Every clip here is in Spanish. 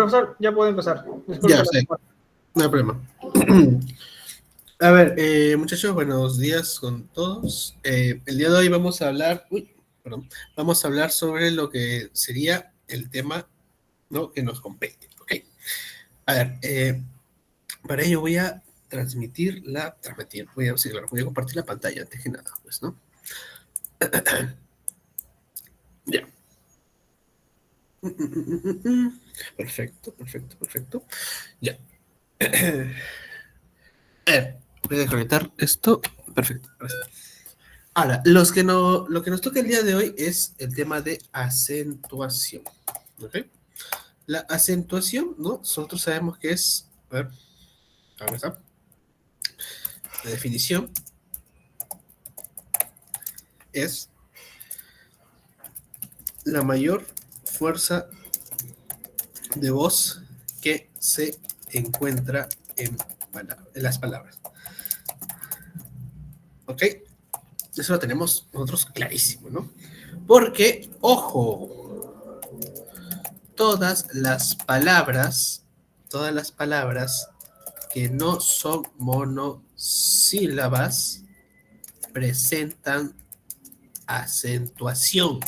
profesor, ya puede empezar. Disculpe Ya, la sí, demora. no hay problema. A ver, muchachos, buenos días con todos. El día de hoy vamos a hablar, vamos a hablar sobre lo que sería el tema, ¿no?, que nos compete, ¿ok? A ver, para ello voy a sí, claro, voy a compartir la pantalla antes que nada, pues, ¿no? Ya. Perfecto, perfecto, perfecto. Ya. A ver, voy a desconectar esto. Perfecto. Ahora, lo que nos toca el día de hoy es el tema de acentuación. ¿Ok? La acentuación, ¿no? Nosotros sabemos que es, a ver, ahora está. La definición es la mayor fuerza de voz que se encuentra en las palabras. ¿Ok? Eso lo tenemos nosotros clarísimo, ¿no? Porque, ojo, todas las palabras que no son monosílabas presentan acentuación.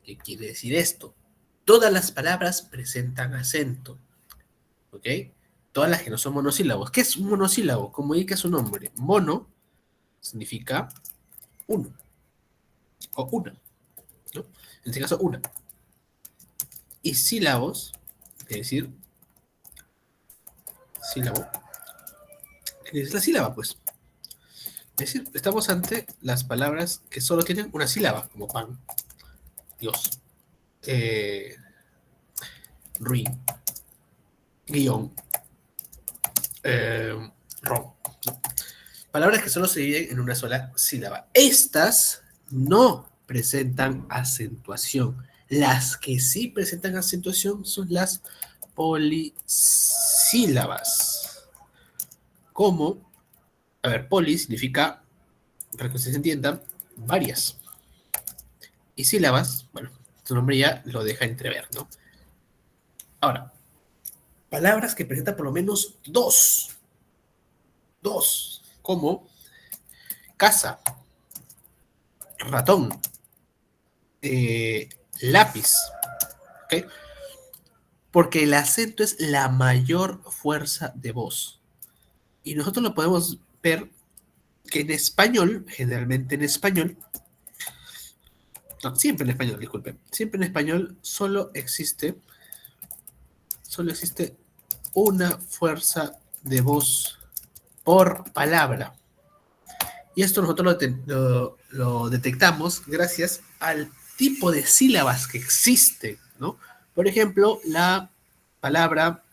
¿Qué quiere decir esto? Todas las palabras presentan acento, ¿ok? Todas las que no son monosílabos. ¿Qué es un monosílabo? Como indica su nombre, mono significa uno o una, ¿no? En este caso, una. Y sílabos, es decir, sílabo, que es la sílaba, pues. Es decir, estamos ante las palabras que solo tienen una sílaba, como pan, Dios, eh, ruin, guión, ron. ¿No? Palabras que solo se dividen en una sola sílaba. Estas no presentan acentuación. Las que sí presentan acentuación son las polisílabas. Como, a ver, poli significa, para que ustedes entiendan, varias. Y sílabas, bueno, su nombre ya lo deja entrever, ¿no? Ahora, palabras que presentan por lo menos dos, como casa, ratón, lápiz, ¿ok? Porque el acento es la mayor fuerza de voz. Y nosotros lo podemos ver que en español, generalmente en español, no, siempre en español, disculpen, siempre en español solo existe una fuerza de voz por palabra. Y esto nosotros lo detectamos gracias al tipo de sílabas que existen, ¿no? Por ejemplo, la palabra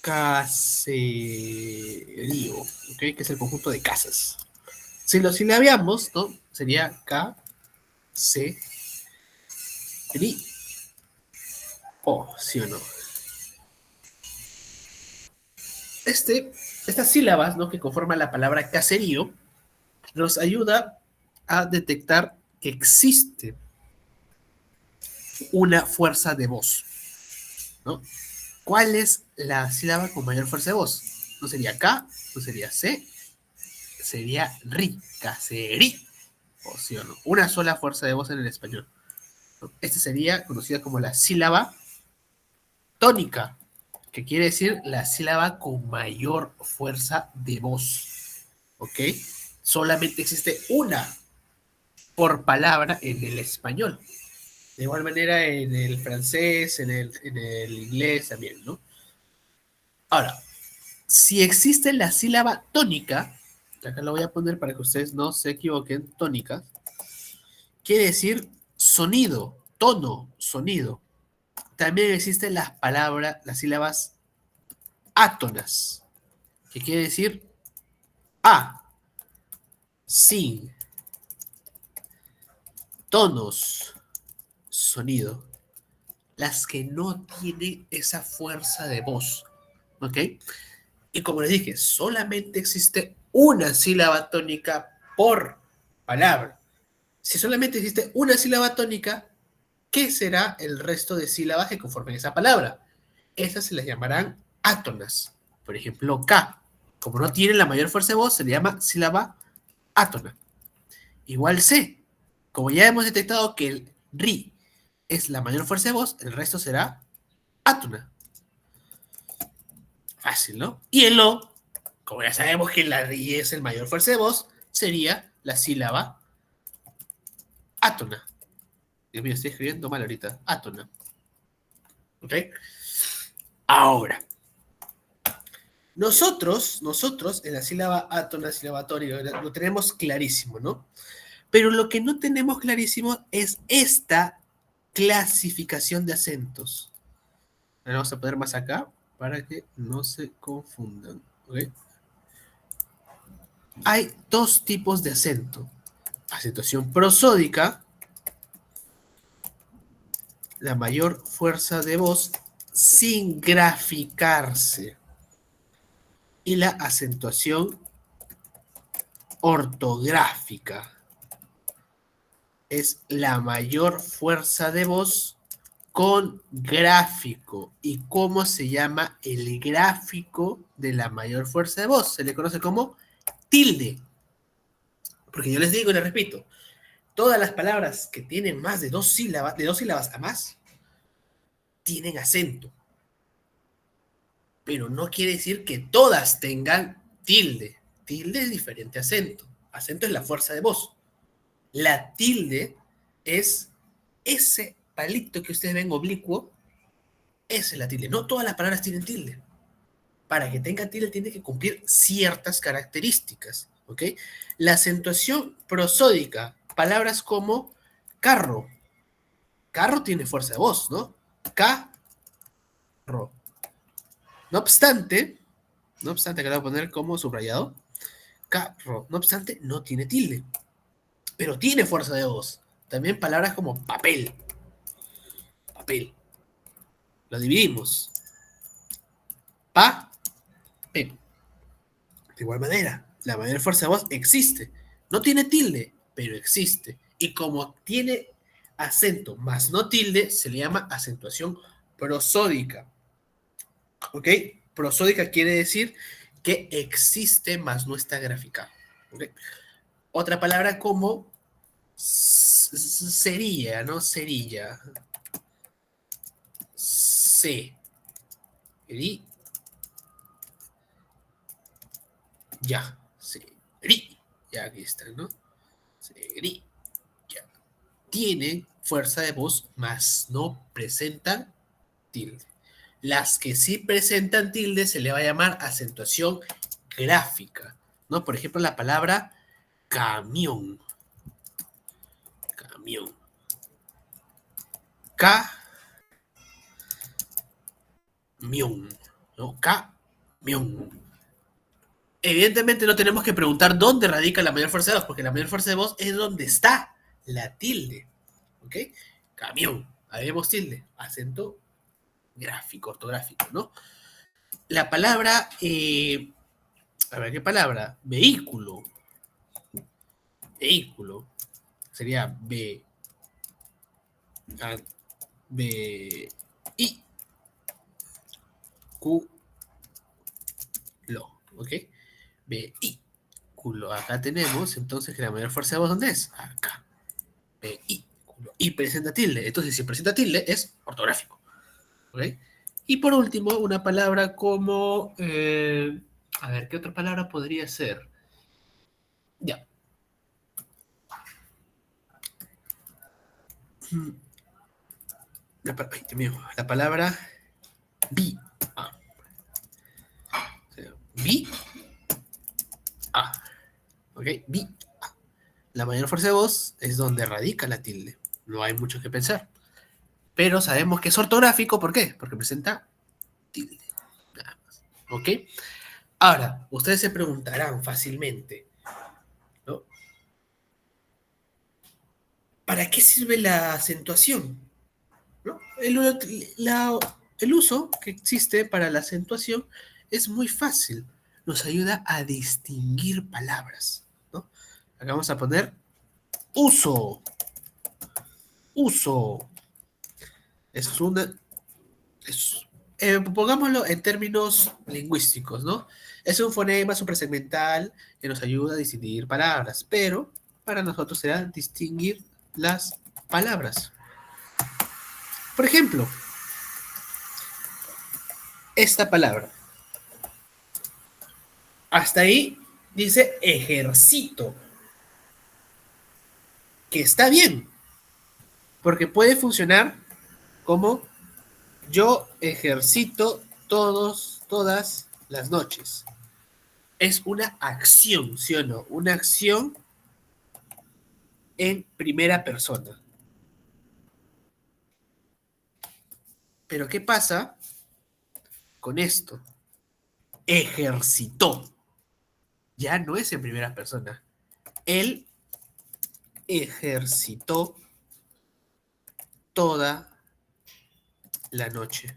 caserío, ¿ok? Que es el conjunto de casas. Si lo silabiamos, ¿no? Sería o, ¿sí o no? Estas sílabas, ¿no?, que conforman la palabra caserío, nos ayuda a detectar que existe una fuerza de voz, ¿no? ¿Cuál es la sílaba con mayor fuerza de voz? No sería K, no sería C, sería RI, caserí, o sí o no. Una sola fuerza de voz en el español. Esta sería conocida como la sílaba tónica, que quiere decir la sílaba con mayor fuerza de voz. ¿Ok? Solamente existe una por palabra en el español. De igual manera en el francés, en el inglés también, ¿no? Ahora, si existe la sílaba tónica, acá lo voy a poner para que ustedes no se equivoquen, tónica, quiere decir sonido, tono, sonido. También existen las sílabas átonas, que quiere decir a, sin, tonos, sonido. Las que no tienen esa fuerza de voz, ¿ok? Y como les dije, solamente existe una sílaba tónica por palabra. Si solamente existe una sílaba tónica, ¿Qué será el resto de sílabas que conformen esa palabra? Esas se les llamarán átonas. Por ejemplo, K. Como no tiene la mayor fuerza de voz, se le llama sílaba átona. Igual C. Como ya hemos detectado que el RI es la mayor fuerza de voz, el resto será átona. Fácil, ¿no? Y el O, como ya sabemos que la RI es el mayor fuerza de voz, sería la sílaba átona. Dios mío, estoy escribiendo mal ahorita. Átona. ¿Ok? Ahora, nosotros en la sílaba átona, sílaba tónica, lo tenemos clarísimo, ¿no? Pero lo que no tenemos clarísimo es esta clasificación de acentos. Ahora vamos a poner más acá para que no se confundan. ¿Okay? Hay dos tipos de acento. Acentuación prosódica, la mayor fuerza de voz sin graficarse. Y la acentuación ortográfica es la mayor fuerza de voz con gráfico. ¿Y cómo se llama el gráfico de la mayor fuerza de voz? Se le conoce como tilde. Porque yo les digo y les repito, todas las palabras que tienen más de dos sílabas a más, tienen acento. Pero no quiere decir que todas tengan tilde. Tilde es diferente a acento. Acento es la fuerza de voz. La tilde es ese palito que ustedes ven oblicuo, esa es la tilde. No todas las palabras tienen tilde. Para que tenga tilde tiene que cumplir ciertas características, ¿ok? La acentuación prosódica, palabras como carro. Carro tiene fuerza de voz, ¿no? Carro. No obstante, que lo voy a poner como subrayado, carro, no obstante, no tiene tilde, pero tiene fuerza de voz. También palabras como papel, papel. Lo dividimos. Papel. De igual manera, la mayor fuerza de voz existe. No tiene tilde, pero existe. Y como tiene acento más no tilde, se le llama acentuación prosódica. ¿Ok? Prosódica quiere decir que existe más no está graficado. ¿Ok? Otra palabra como cerilla, ¿no? Cerilla. C. Ya. Cerilla. Ya aquí está, ¿no? Cerilla. Tienen fuerza de voz, más no presentan tilde. Las que sí presentan tilde se le va a llamar acentuación gráfica, ¿no? Por ejemplo, la palabra camión. Camión. Camión. ¿No? Camión. Evidentemente no tenemos que preguntar dónde radica la mayor fuerza de voz, porque la mayor fuerza de voz es donde está la tilde. ¿Ok? Camión. Ahí vemos tilde. Acento gráfico, ortográfico, ¿no? La palabra, a ver, ¿qué palabra? Vehículo. Vehículo. Sería B, I, Q, lo, ¿ok? Vehículo. Acá tenemos, entonces, que la mayor fuerza de voz, ¿dónde es? Acá. Vehículo. Y presenta tilde. Entonces, si presenta tilde, es ortográfico, ¿ok? Y por último, una palabra como, a ver, ¿qué otra palabra podría ser? Ya. Ay, Dios mío, la palabra vi. Ah. Vi. Ah. ¿Ok? Vi. Ah. La mayor fuerza de voz es donde radica la tilde. No hay mucho que pensar. Pero sabemos que es ortográfico, ¿por qué? Porque presenta tilde. Nada más. ¿Ok? Ahora, ustedes se preguntarán fácilmente, ¿no? ¿Para qué sirve la acentuación? ¿No? El uso que existe para la acentuación es muy fácil. Nos ayuda a distinguir palabras, ¿no? Acá vamos a poner uso. Uso. Es una... pongámoslo en términos lingüísticos, ¿no? Es un fonema suprasegmental que nos ayuda a distinguir palabras, pero para nosotros será distinguir las palabras. Por ejemplo, esta palabra. Hasta ahí dice ejercito, que está bien, porque puede funcionar como yo ejercito todas las noches. Es una acción, ¿sí o no? Una acción en primera persona. Pero ¿qué pasa con esto? Ejercitó. Ya no es en primera persona. Él ejercitó toda la noche.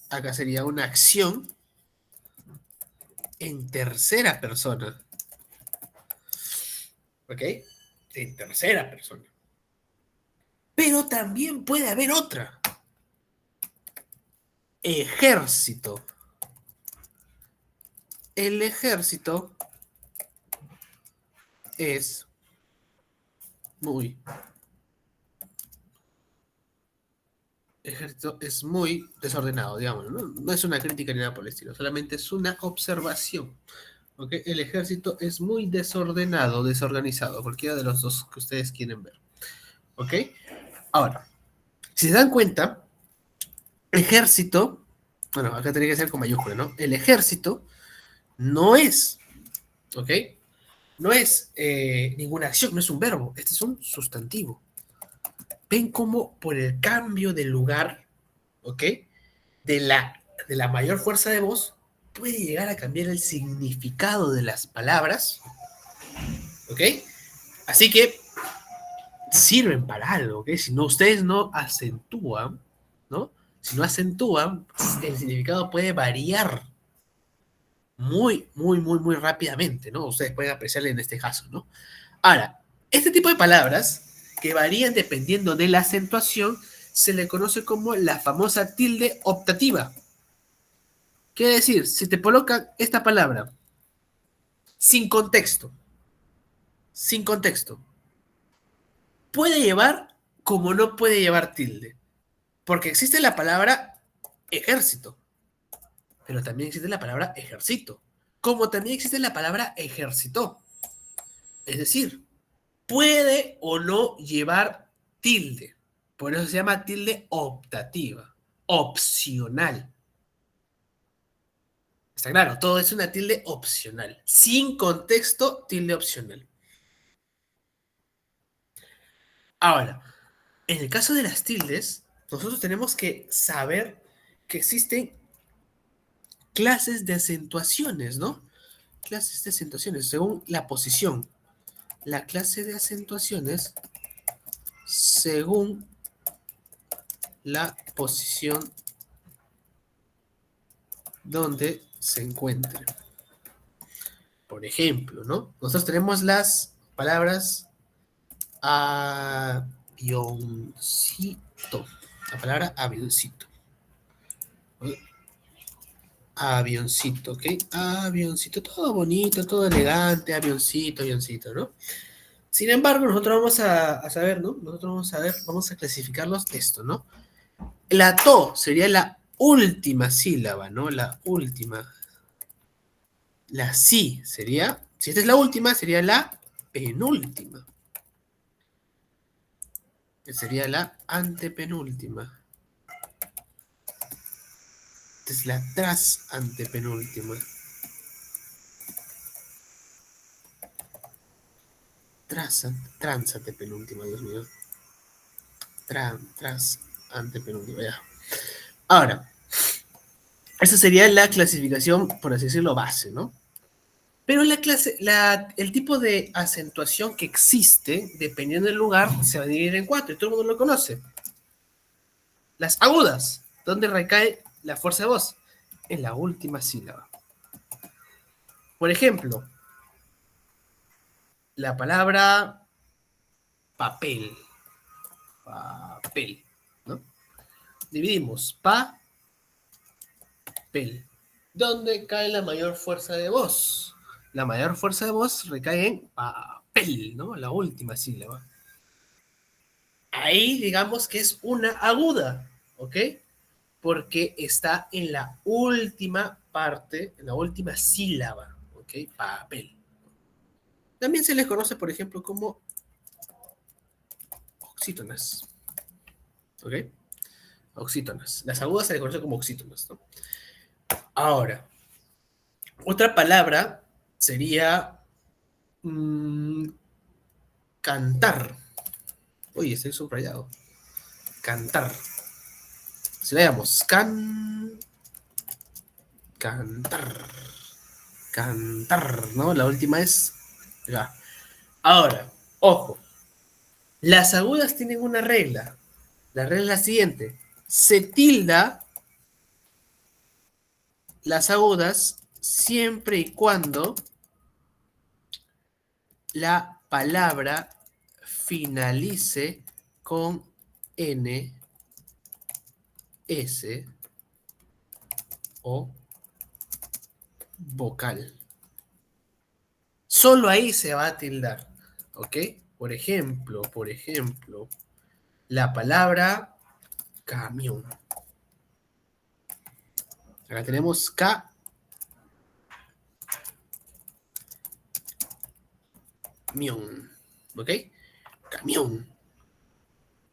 Acá sería una acción en tercera persona. ¿Ok? En tercera persona. Pero también puede haber otra. Ejército. El ejército es muy... Ejército es muy desordenado, digamos, ¿no? No es una crítica ni nada por el estilo, solamente es una observación. ¿Ok? El ejército es muy desordenado, desorganizado, cualquiera de los dos que ustedes quieren ver. ¿Ok? Ahora, si se dan cuenta, ejército, bueno, acá tendría que ser con mayúscula, ¿no? El ejército no es, ¿ok? No es ninguna acción, no es un verbo, este es un sustantivo. Ven cómo por el cambio de lugar, ¿ok? De la mayor fuerza de voz, puede llegar a cambiar el significado de las palabras, ¿ok? Así que sirven para algo, ¿ok? Si no, ustedes no acentúan, ¿no? Si no acentúan, el significado puede variar muy rápidamente, ¿no? Ustedes pueden apreciarle en este caso, ¿no? Ahora, este tipo de palabras que varían dependiendo de la acentuación se le conoce como la famosa tilde optativa. Quiere decir, si te colocan esta palabra sin contexto, sin contexto, puede llevar como no puede llevar tilde. Porque existe la palabra ejército, pero también existe la palabra ejercito, como también existe la palabra ejercitó. Es decir, puede o no llevar tilde. Por eso se llama tilde optativa, opcional. Está claro, todo es una tilde opcional. Sin contexto, tilde opcional. Ahora, en el caso de las tildes, nosotros tenemos que saber que existen clases de acentuaciones, ¿no? Clases de acentuaciones según la posición. La clase de acentuaciones según la posición donde se encuentre. Por ejemplo, ¿no? Nosotros tenemos las palabras avioncito. La palabra avioncito. Avioncito, ¿ok? Avioncito, todo bonito, todo elegante, avioncito, avioncito, ¿no? Sin embargo, nosotros vamos a saber, ¿no? Nosotros vamos a ver, vamos a clasificarlos esto, ¿no? La to sería la última sílaba, ¿no? La última. La si sería, si esta es la última, sería la penúltima. Que sería la antepenúltima. Esta es la tras antepenúltima. Trans antepenúltima, Dios mío. Tras antepenúltima, ya. Ahora, esa sería la clasificación, por así decirlo, base, ¿no? Pero el tipo de acentuación que existe, dependiendo del lugar, se va a dividir en cuatro, y todo el mundo lo conoce. Las agudas, ¿dónde recae la fuerza de voz? En la última sílaba. Por ejemplo, la palabra papel. papel, ¿no? Dividimos papel. ¿Dónde cae la mayor fuerza de voz? La mayor fuerza de voz recae en papel, ¿no? La última sílaba. Ahí digamos que es una aguda, ¿ok? Porque está en la última parte, en la última sílaba, ¿ok? Papel. También se les conoce, por ejemplo, como oxítonas, ¿ok? Oxítonas. Las agudas se les conoce como oxítonas, ¿no? Ahora, otra palabra sería cantar. Oye, estoy subrayado. Cantar. Si leemos cantar. Cantar, ¿no? La última es ya. Ahora, ojo. Las agudas tienen una regla. La regla es la siguiente. Se tilda las agudas siempre y cuando la palabra finalice con N, S o vocal. Solo ahí se va a tildar, ¿ok? Por ejemplo, la palabra camión. Acá tenemos camión, ¿ok? Camión.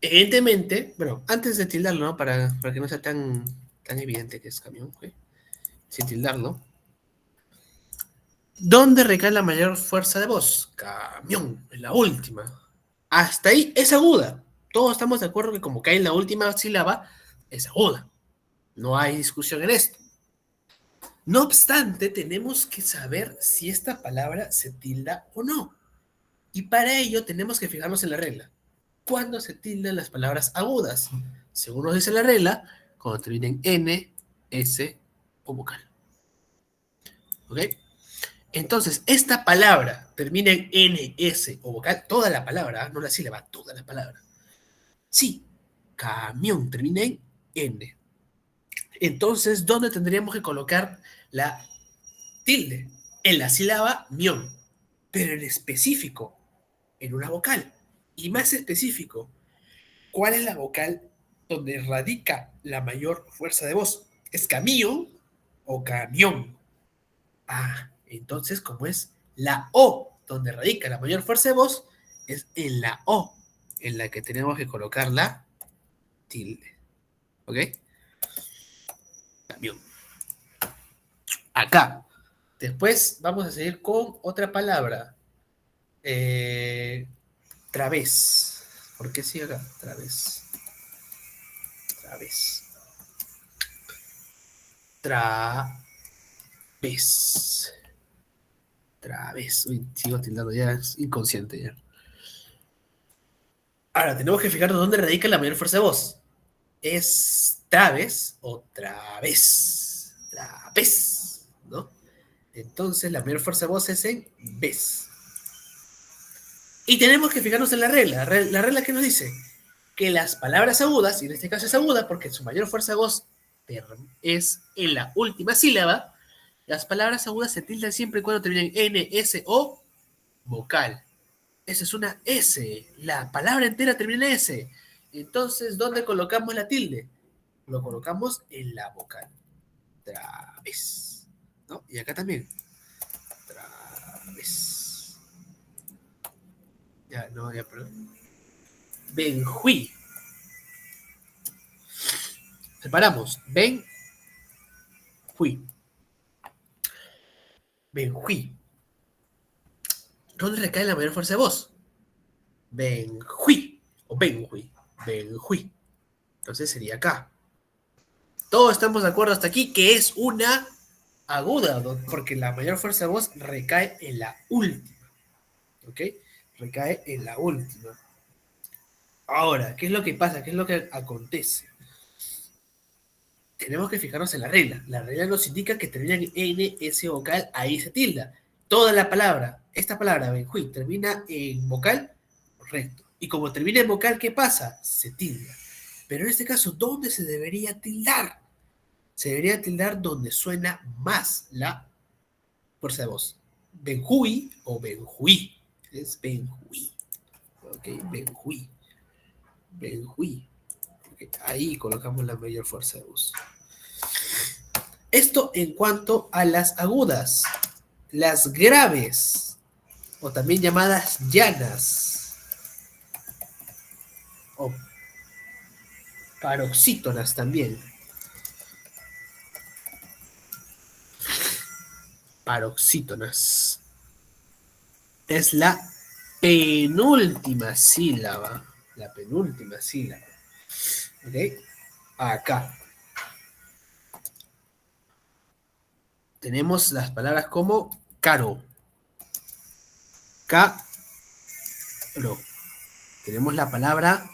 Evidentemente, bueno, antes de tildarlo, ¿no? Para que no sea tan evidente que es camión, ¿ok? Sin tildarlo. ¿Dónde recae la mayor fuerza de voz? Camión, en la última. Hasta ahí es aguda. Todos estamos de acuerdo que como cae en la última sílaba, es aguda. No hay discusión en esto. No obstante, tenemos que saber si esta palabra se tilda o no. Y para ello tenemos que fijarnos en la regla. ¿Cuándo se tildan las palabras agudas? Según nos dice la regla, cuando terminen N, S o vocal. ¿Ok? Entonces, esta palabra termina en N, S o vocal, toda la palabra, no la sílaba, toda la palabra. Sí, camión termina en N. Entonces, ¿dónde tendríamos que colocar la tilde? En la sílaba mión, pero en específico, en una vocal. Y más específico, ¿cuál es la vocal donde radica la mayor fuerza de voz? ¿Es camión o camión? Ah, entonces, como es la O donde radica la mayor fuerza de voz, es en la O en la que tenemos que colocar la tilde. ¿Ok? Camión. Acá. Después vamos a seguir con otra palabra. Través. ¿Por qué sigue acá? Través. Través. Través. Través. Uy, sigo tildando ya, es inconsciente ya. Ahora, tenemos que fijarnos dónde radica la mayor fuerza de voz. ¿Es traves o través? Través, ¿no? Entonces, la mayor fuerza de voz es en ves. Y tenemos que fijarnos en la regla. La regla que nos dice que las palabras agudas, y en este caso es aguda porque su mayor fuerza de voz es en la última sílaba, las palabras agudas se tildan siempre y cuando terminen N, S o vocal. Esa es una S. La palabra entera termina en S. Entonces, ¿dónde colocamos la tilde? Lo colocamos en la vocal. Traves. ¿No? Y acá también. Traves. Ya, no, ya, perdón. Benjuí. Separamos. Benjuí. Benjuí. ¿Dónde recae la mayor fuerza de voz? Benjuí. O Benjuí. Benjuí. Entonces sería acá. Todos estamos de acuerdo hasta aquí que es una aguda, porque la mayor fuerza de voz recae en la última. ¿Ok? Recae en la última. Ahora, ¿qué es lo que pasa? ¿Qué es lo que acontece? Tenemos que fijarnos en la regla. La regla nos indica que termina en N, S vocal, ahí se tilda. Toda la palabra, esta palabra, Benjuí, termina en vocal, correcto. Y como termina en vocal, ¿qué pasa? Se tilda. Pero en este caso, ¿dónde se debería tildar? Se debería tildar donde suena más la fuerza de voz. Benjuí o Benjuí. Es Benjuí. Ok, Benjuí. Benjuí. Okay, ahí colocamos la mayor fuerza de voz. Esto en cuanto a las agudas. Las graves, o también llamadas llanas, o paroxítonas también. Paroxítonas. Es la penúltima sílaba. La penúltima sílaba. ¿Ok? Acá. Tenemos las palabras como caro. Caro. Tenemos la palabra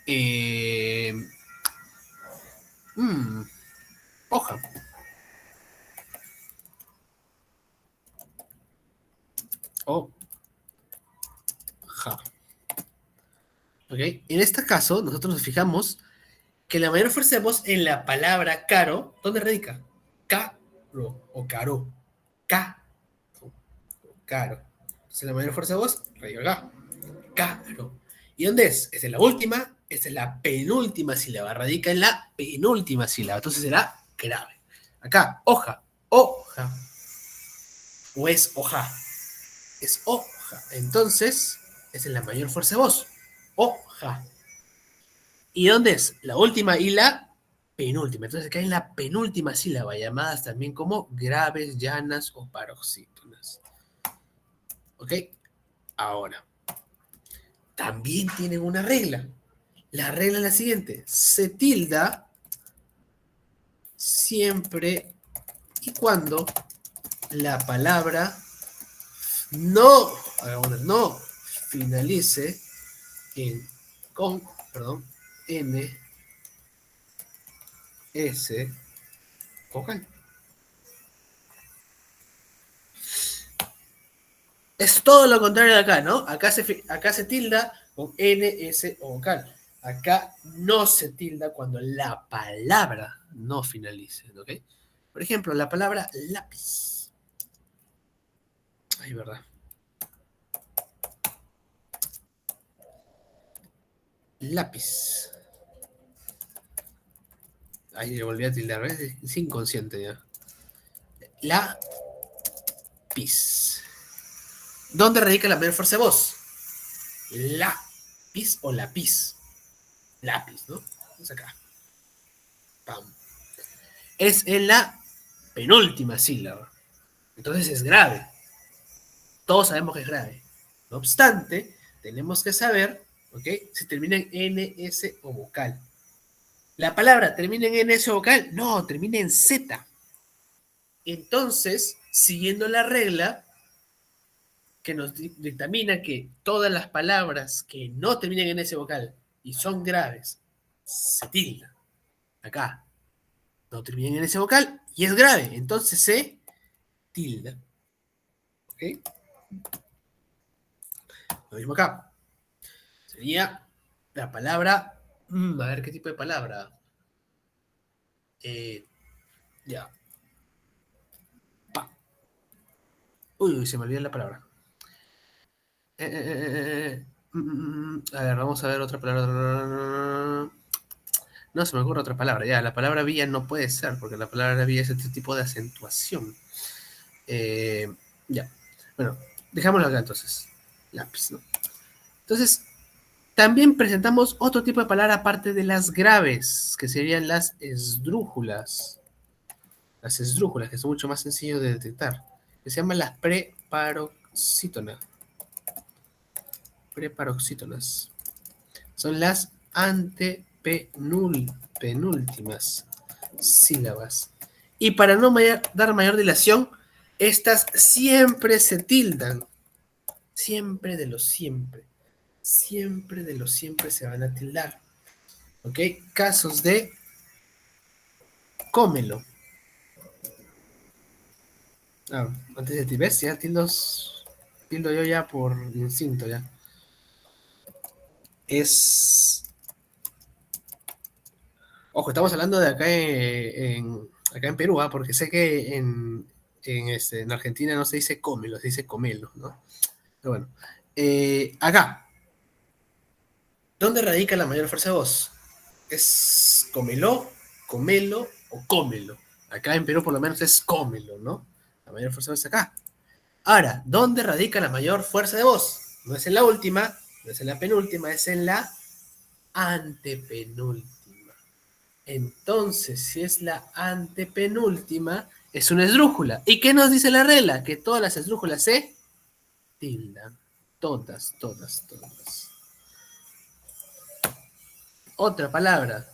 eh, hoja. Hoja. ¿Ok? En este caso, nosotros nos fijamos que la mayor fuerza de voz en la palabra caro, ¿dónde radica? Caro o caro. Caro. Caro. Entonces la mayor fuerza de voz radica acá. Caro. ¿Y dónde es? Esta es la última, esta es la penúltima sílaba. Radica en la penúltima sílaba. Entonces será grave. Acá, hoja. Hoja. O es hoja. Es hoja. Entonces, esa es la mayor fuerza de voz. Hoja. ¿Y dónde es? La última y la penúltima. Entonces acá en la penúltima sílaba, llamadas también como graves, llanas o paroxítonas. ¿Ok? Ahora, también tienen una regla. La regla es la siguiente. Se tilda siempre y cuando la palabra no finalice con N, S, vocal. Es todo lo contrario de acá, ¿no? Acá se tilda con N, S o vocal. Acá no se tilda cuando la palabra no finalice, ¿ok? Por ejemplo, la palabra lápiz. Ay, verdad. Lápiz. Ahí le volví a tildar, ¿ves? Es inconsciente ya. Lápiz. ¿Dónde radica la mayor fuerza de voz? Lápiz o lápiz. Lápiz, ¿no? Es acá. Pam. Es en la penúltima sílaba. Entonces es grave. Todos sabemos que es grave. No obstante, tenemos que saber, ¿ok? Si termina en N, S o vocal. ¿La palabra termina en N, S o vocal? No, termina en Z. Entonces, siguiendo la regla que nos dictamina que todas las palabras que no terminen en S vocal y son graves, se tildan. Acá, no terminan en S vocal y es grave, entonces se tilda. ¿Ok? Lo mismo acá. Sería la palabra. A ver qué tipo de palabra. Ya. Pa. Uy, se me olvidó la palabra. A ver, vamos a ver otra palabra. No se me ocurre otra palabra. Ya, la palabra vía no puede ser, porque la palabra vía es este tipo de acentuación. Ya. Bueno, dejémoslo acá entonces. Lápiz, ¿no? Entonces, también presentamos otro tipo de palabra aparte de las graves, que serían las esdrújulas. Las esdrújulas, que son mucho más sencillos de detectar. Que se llaman las preparoxítonas. Preparoxítonas. Son las antepenúltimas sílabas. Y para no dar mayor dilación, estas siempre se tildan. Siempre de lo siempre. Siempre de lo siempre se van a tildar. ¿Ok? Casos de cómelo. Antes de ti, ¿ves? Ya tildo yo ya por instinto ya. es... Ojo, estamos hablando de acá acá en Perú, ¿ah? Porque sé que en Argentina no se dice cómelo, se dice comelo, ¿no? Pero bueno. Acá, ¿dónde radica la mayor fuerza de voz? ¿Es cómelo, comelo o cómelo? Acá en Perú por lo menos es cómelo, ¿no? La mayor fuerza de voz es acá. Ahora, ¿dónde radica la mayor fuerza de voz? No es en la última, no es en la penúltima, es en la antepenúltima. Entonces, si es la antepenúltima, es una esdrújula. ¿Y qué nos dice la regla? Que todas las esdrújulas se tildan. Todas, todas, todas. Otra palabra.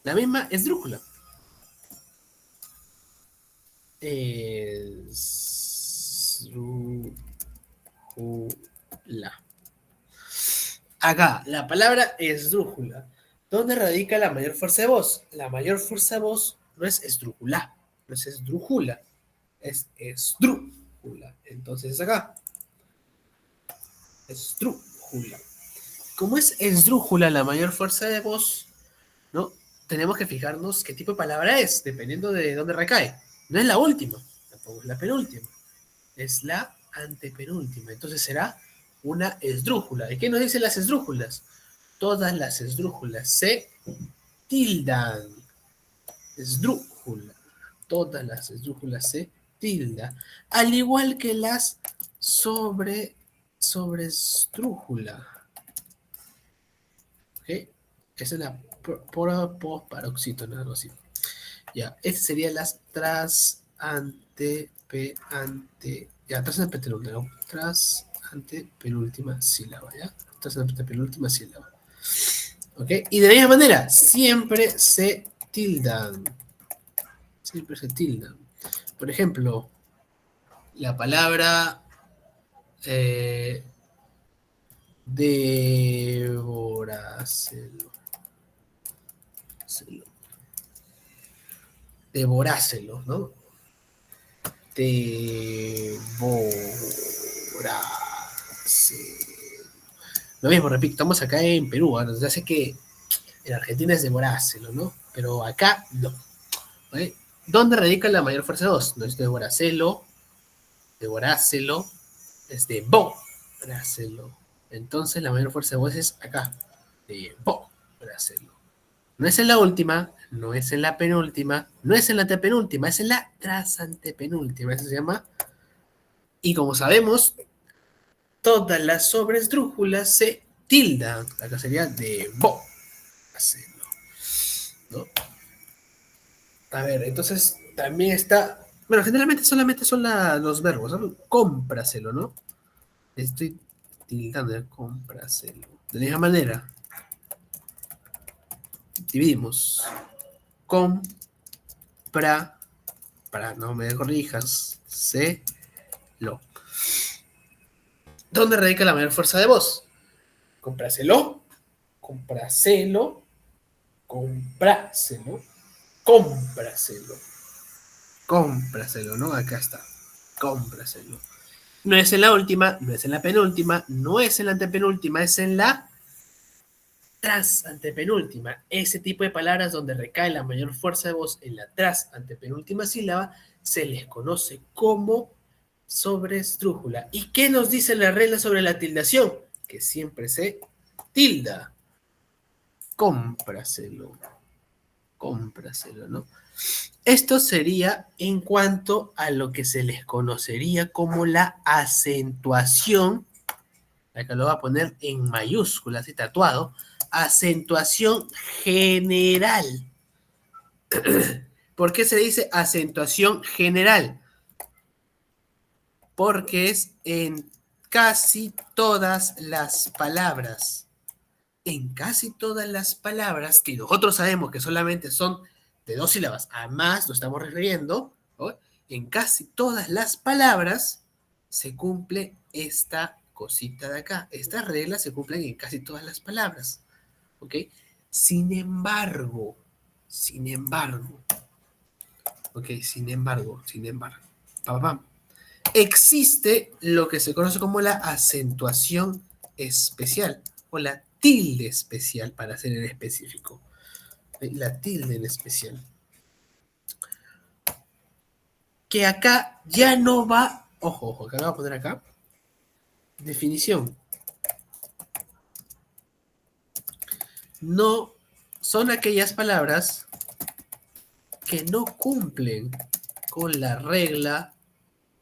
La misma esdrújula. Esdrújula. Acá, la palabra esdrújula. ¿Dónde radica la mayor fuerza de voz? La mayor fuerza de voz no es esdrújula, no es esdrújula, es esdrújula. Entonces es acá. Esdrújula. Como es esdrújula la mayor fuerza de voz, ¿no? Tenemos que fijarnos qué tipo de palabra es, dependiendo de dónde recae. No es la última, tampoco es la penúltima, es la antepenúltima. Entonces será una esdrújula. ¿Y qué nos dicen las esdrújulas? Todas las esdrújulas se tildan. Esdrújula. Todas las esdrújulas se tildan. Al igual que las sobresdrújula. ¿Ok? Esa es la posparoxítona, algo así. Ya, estas serían las tras, ante, ante. Ya, tras, ante, penúltima, ¿no? Tras, ante, penúltima sílaba, ¿ya? Tras, ante, penúltima sílaba. ¿Ok? Y de la misma manera, siempre se tildan. Siempre se tildan. Por ejemplo, la palabra devoráselo. Devoráselo, ¿no? Devoráselo. Lo mismo, repito, estamos acá en Perú, ¿no? Ya sé que en Argentina es devoráselo, ¿no? Pero acá no. ¿Vale? ¿Dónde radica la mayor fuerza de voz? No es devoráselo, devoráselo, es devoráselo. Entonces la mayor fuerza de voz es acá, devoráselo. No es en la última, no es en la penúltima, no es en la antepenúltima, es en la trasantepenúltima. Eso se llama. Y como sabemos, todas las sobresdrújulas se tildan. Acá sería hacerlo, ¿no? A ver, entonces también está. Bueno, generalmente solamente son los verbos, ¿no? Cómpraselo, ¿no? Estoy tildando de cómpraselo. De la misma manera, dividimos. Compra, para no me corrijas, celo. ¿Dónde radica la mayor fuerza de voz? Cómpraselo, cómpraselo, cómpraselo, cómpraselo, cómpraselo, ¿no? Acá está, cómpraselo. No es en la última, no es en la penúltima, no es en la antepenúltima, es en la tras antepenúltima. Ese tipo de palabras donde recae la mayor fuerza de voz en la tras antepenúltima sílaba se les conoce como sobresdrújula. ¿Y qué nos dice la regla sobre la tildación? Que siempre se tilda. Cómpraselo. Cómpraselo, ¿no? Esto sería en cuanto a lo que se les conocería como la acentuación. Acá lo voy a poner en mayúsculas y tatuado. Acentuación general. ¿Por qué se dice acentuación general? Porque es en casi todas las palabras. En casi todas las palabras que nosotros sabemos que solamente son de dos sílabas, a más nos estamos refiriendo, ¿no? En casi todas las palabras se cumple esta cosita de acá. Estas reglas se cumplen en casi todas las palabras. ¿Ok? Sin embargo, ok, sin embargo, pam, pam, existe lo que se conoce como la acentuación especial o la tilde especial para ser en específico. La tilde en especial. Que acá ya no va, ojo, ojo, que voy a poner acá. Definición. No son aquellas palabras que no cumplen con la regla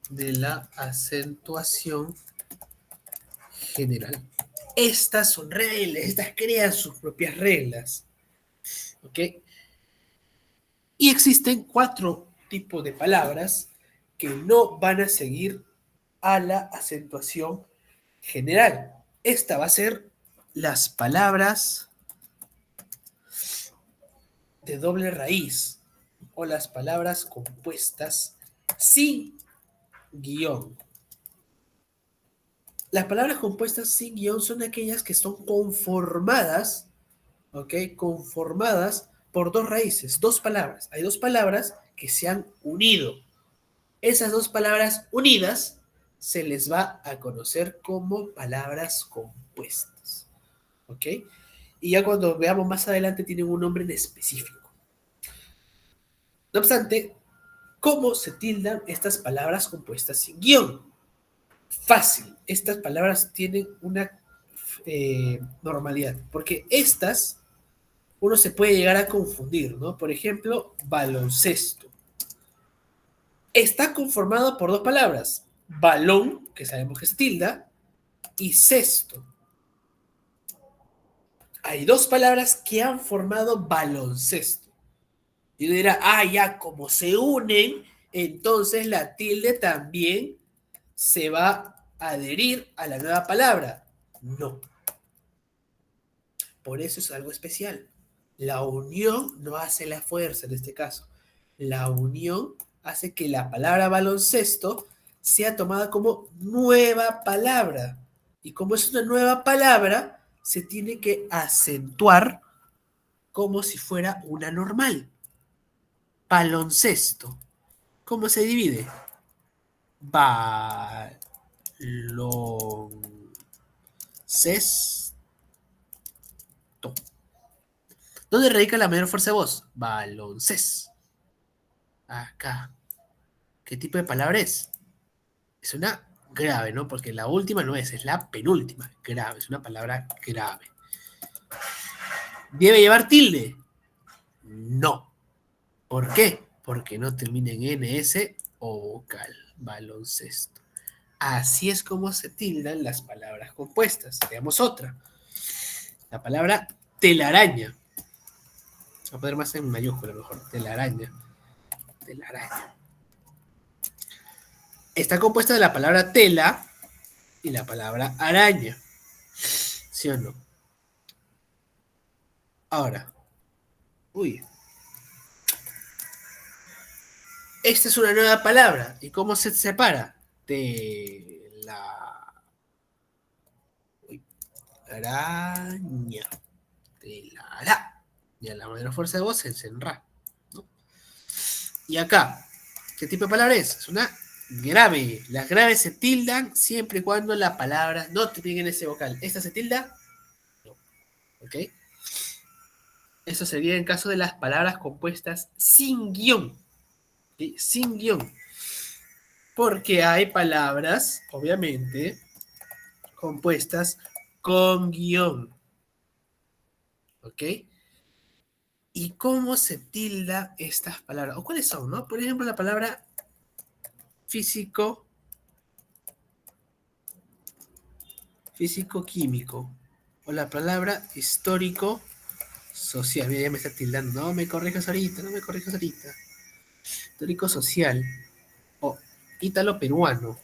de la acentuación general. Estas son reglas, estas crean sus propias reglas. ¿Ok? Y existen 4 tipos de palabras que no van a seguir a la acentuación general. Esta va a ser las palabras de doble raíz o las palabras compuestas sin guión. Las palabras compuestas sin guión son aquellas que son conformadas, ¿ok? Conformadas por 2 raíces, 2 palabras. Hay 2 palabras que se han unido. Esas 2 palabras unidas se les va a conocer como palabras compuestas, ¿ok? Y ya cuando veamos más adelante tienen un nombre en específico. No obstante, ¿cómo se tildan estas palabras compuestas sin guión? Fácil, estas palabras tienen una normalidad, porque estas uno se puede llegar a confundir, ¿no? Por ejemplo, baloncesto. Está conformado por 2 palabras, balón, que sabemos que es tilda, y cesto. Hay 2 palabras que han formado baloncesto. Y uno dirá, ya, como se unen, entonces la tilde también se va a adherir a la nueva palabra. No. Por eso es algo especial. La unión no hace la fuerza en este caso. La unión hace que la palabra baloncesto sea tomada como nueva palabra. Y como es una nueva palabra, se tiene que acentuar como si fuera una normal. Baloncesto. ¿Cómo se divide? Baloncesto. ¿Dónde radica la mayor fuerza de voz? Baloncesto. Acá. ¿Qué tipo de palabra es? Es una grave, ¿no? Porque la última no es la penúltima. Grave, es una palabra grave. ¿Debe llevar tilde? No. ¿Por qué? Porque no termina en NS o vocal. Baloncesto. Así es como se tildan las palabras compuestas. Veamos otra. La palabra telaraña. Voy a poner más en mayúscula mejor. Telaraña. Telaraña. Está compuesta de la palabra tela y la palabra araña. ¿Sí o no? Ahora. Uy. Esta es una nueva palabra. ¿Y cómo se separa? Tela. Uy. Araña. Telara. Y a la mayor fuerza de voz es en ra. ¿No? Y acá. ¿Qué tipo de palabra es? Es una grave. Las graves se tildan siempre y cuando la palabra no termine en ese vocal. ¿Esta se tilda? No. ¿Ok? Eso sería en caso de las palabras compuestas sin guión. ¿Sí? Sin guión. Porque hay palabras, obviamente, compuestas con guión. ¿Ok? ¿Y cómo se tilda estas palabras? ¿O cuáles son, no? Por ejemplo, la palabra físico, físico-químico. O la palabra histórico, social. Mira, ya me está tildando. No me corrijas ahorita, no me corrijas ahorita. Histórico social. O ítalo-peruano.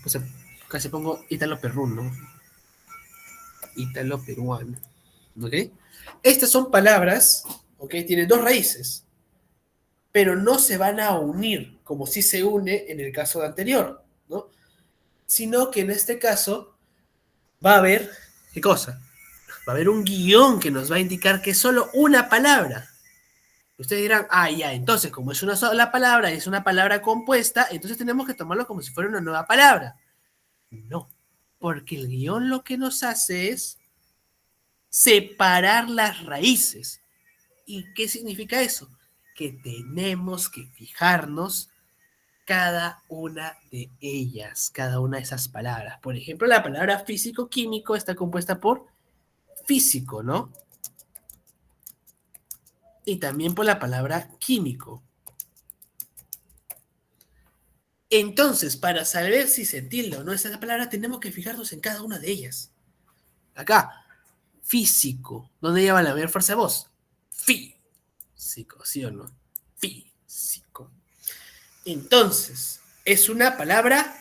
Pues casi pongo ítalo-perruno. Ítalo-peruano. ¿Ok? Estas son palabras, ¿ok? Tienen 2 raíces, pero no se van a unir como si se une en el caso anterior, ¿no? Sino que en este caso va a haber, ¿qué cosa? Va a haber un guión que nos va a indicar que es solo una palabra. Ustedes dirán, ya, entonces como es una sola palabra y es una palabra compuesta, entonces tenemos que tomarlo como si fuera una nueva palabra. No. Porque el guión lo que nos hace es separar las raíces. ¿Y qué significa eso? Que tenemos que fijarnos cada una de ellas, cada una de esas palabras. Por ejemplo, la palabra físico-químico está compuesta por físico, ¿no? Y también por la palabra químico. Entonces, para saber si se tilda o no esa palabra, tenemos que fijarnos en cada una de ellas. Acá, físico. ¿Dónde lleva la mayor fuerza de voz? Físico, ¿sí o no? Físico. Entonces, es una palabra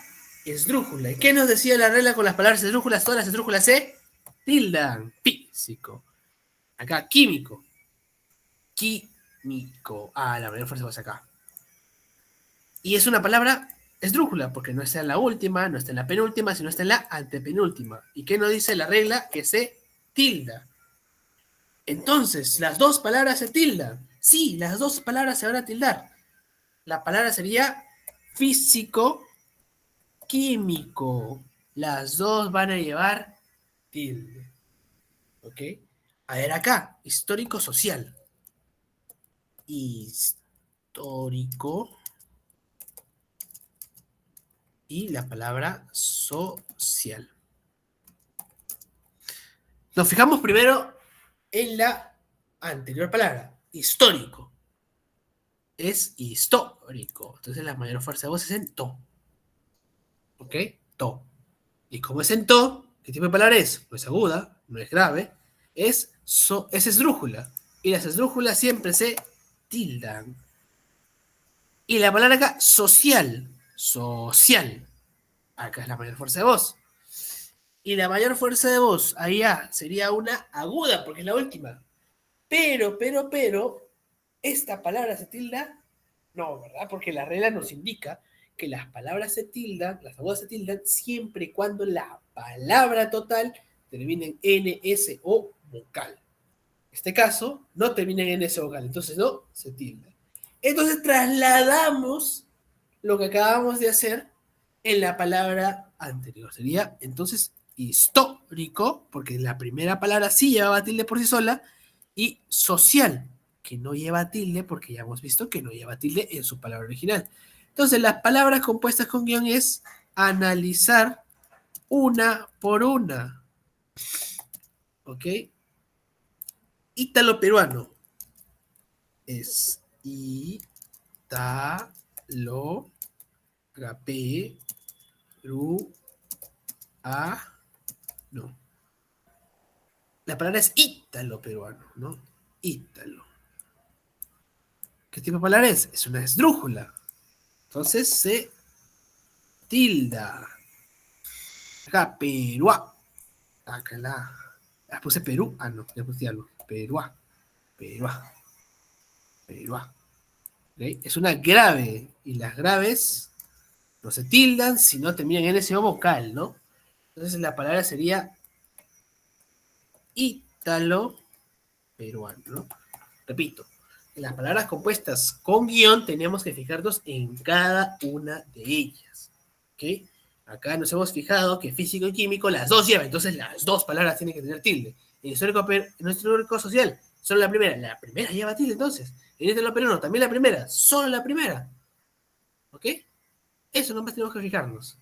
esdrújula. ¿Y qué nos decía la regla con las palabras esdrújulas? Todas las esdrújulas se tildan. Físico. Acá, químico. Químico. Ah, la mayor fuerza de voz acá. Y es una palabra esdrújula, porque no está en la última, no está en la penúltima, sino está en la antepenúltima. ¿Y qué nos dice la regla? Que se tilda. Entonces, las dos palabras se tildan. Sí, las dos palabras se van a tildar. La palabra sería físico, químico. Las dos van a llevar tilde. ¿Ok? A ver acá, histórico social. Histórico. Y la palabra social. Nos fijamos primero en la anterior palabra, histórico. Es histórico. Entonces la mayor fuerza de voz es en to. ¿Ok? To. Y como es en to, ¿qué tipo de palabra es? No es aguda, no es grave, es esdrújula. Y las esdrújulas siempre se tildan. Y la palabra acá, social. Social. Acá es la mayor fuerza de voz. Y la mayor fuerza de voz, allá sería una aguda, porque es la última. Pero, esta palabra se tilda, no, ¿verdad? Porque la regla nos indica que las palabras se tildan, las agudas se tildan, siempre y cuando la palabra total termine en N, S o vocal. En este caso, no termina en N, S o vocal, entonces no se tilda. Entonces trasladamos lo que acabamos de hacer en la palabra anterior. Sería entonces histórico, porque la primera palabra sí llevaba tilde por sí sola, y social, que no lleva tilde, porque ya hemos visto que no lleva tilde en su palabra original. Entonces, las palabras compuestas con guión es analizar una por una. ¿Ok? Ítalo-peruano. Es Ítalo, Peru, no. La palabra es ítalo-peruano, ¿no? Ítalo. ¿Qué tipo de palabra es? Es una esdrújula. Entonces se tilda. Acá, peruá. Acá la puse Perú. Ah, no, ya puse algo. Peruá. Peruá. Peruá. ¿Okay? Es una grave. Y las graves no se tildan si no terminan en ese vocal, ¿no? Entonces la palabra sería ítalo-peruano, ¿no? Repito. En las palabras compuestas con guión tenemos que fijarnos en cada una de ellas. ¿Ok? Acá nos hemos fijado que físico y químico las dos llevan, entonces las dos palabras tienen que tener tilde. En histórico social, solo la primera lleva tilde entonces. En ítalo-peruano también la primera, solo la primera. ¿Ok? Eso nomás tenemos que fijarnos.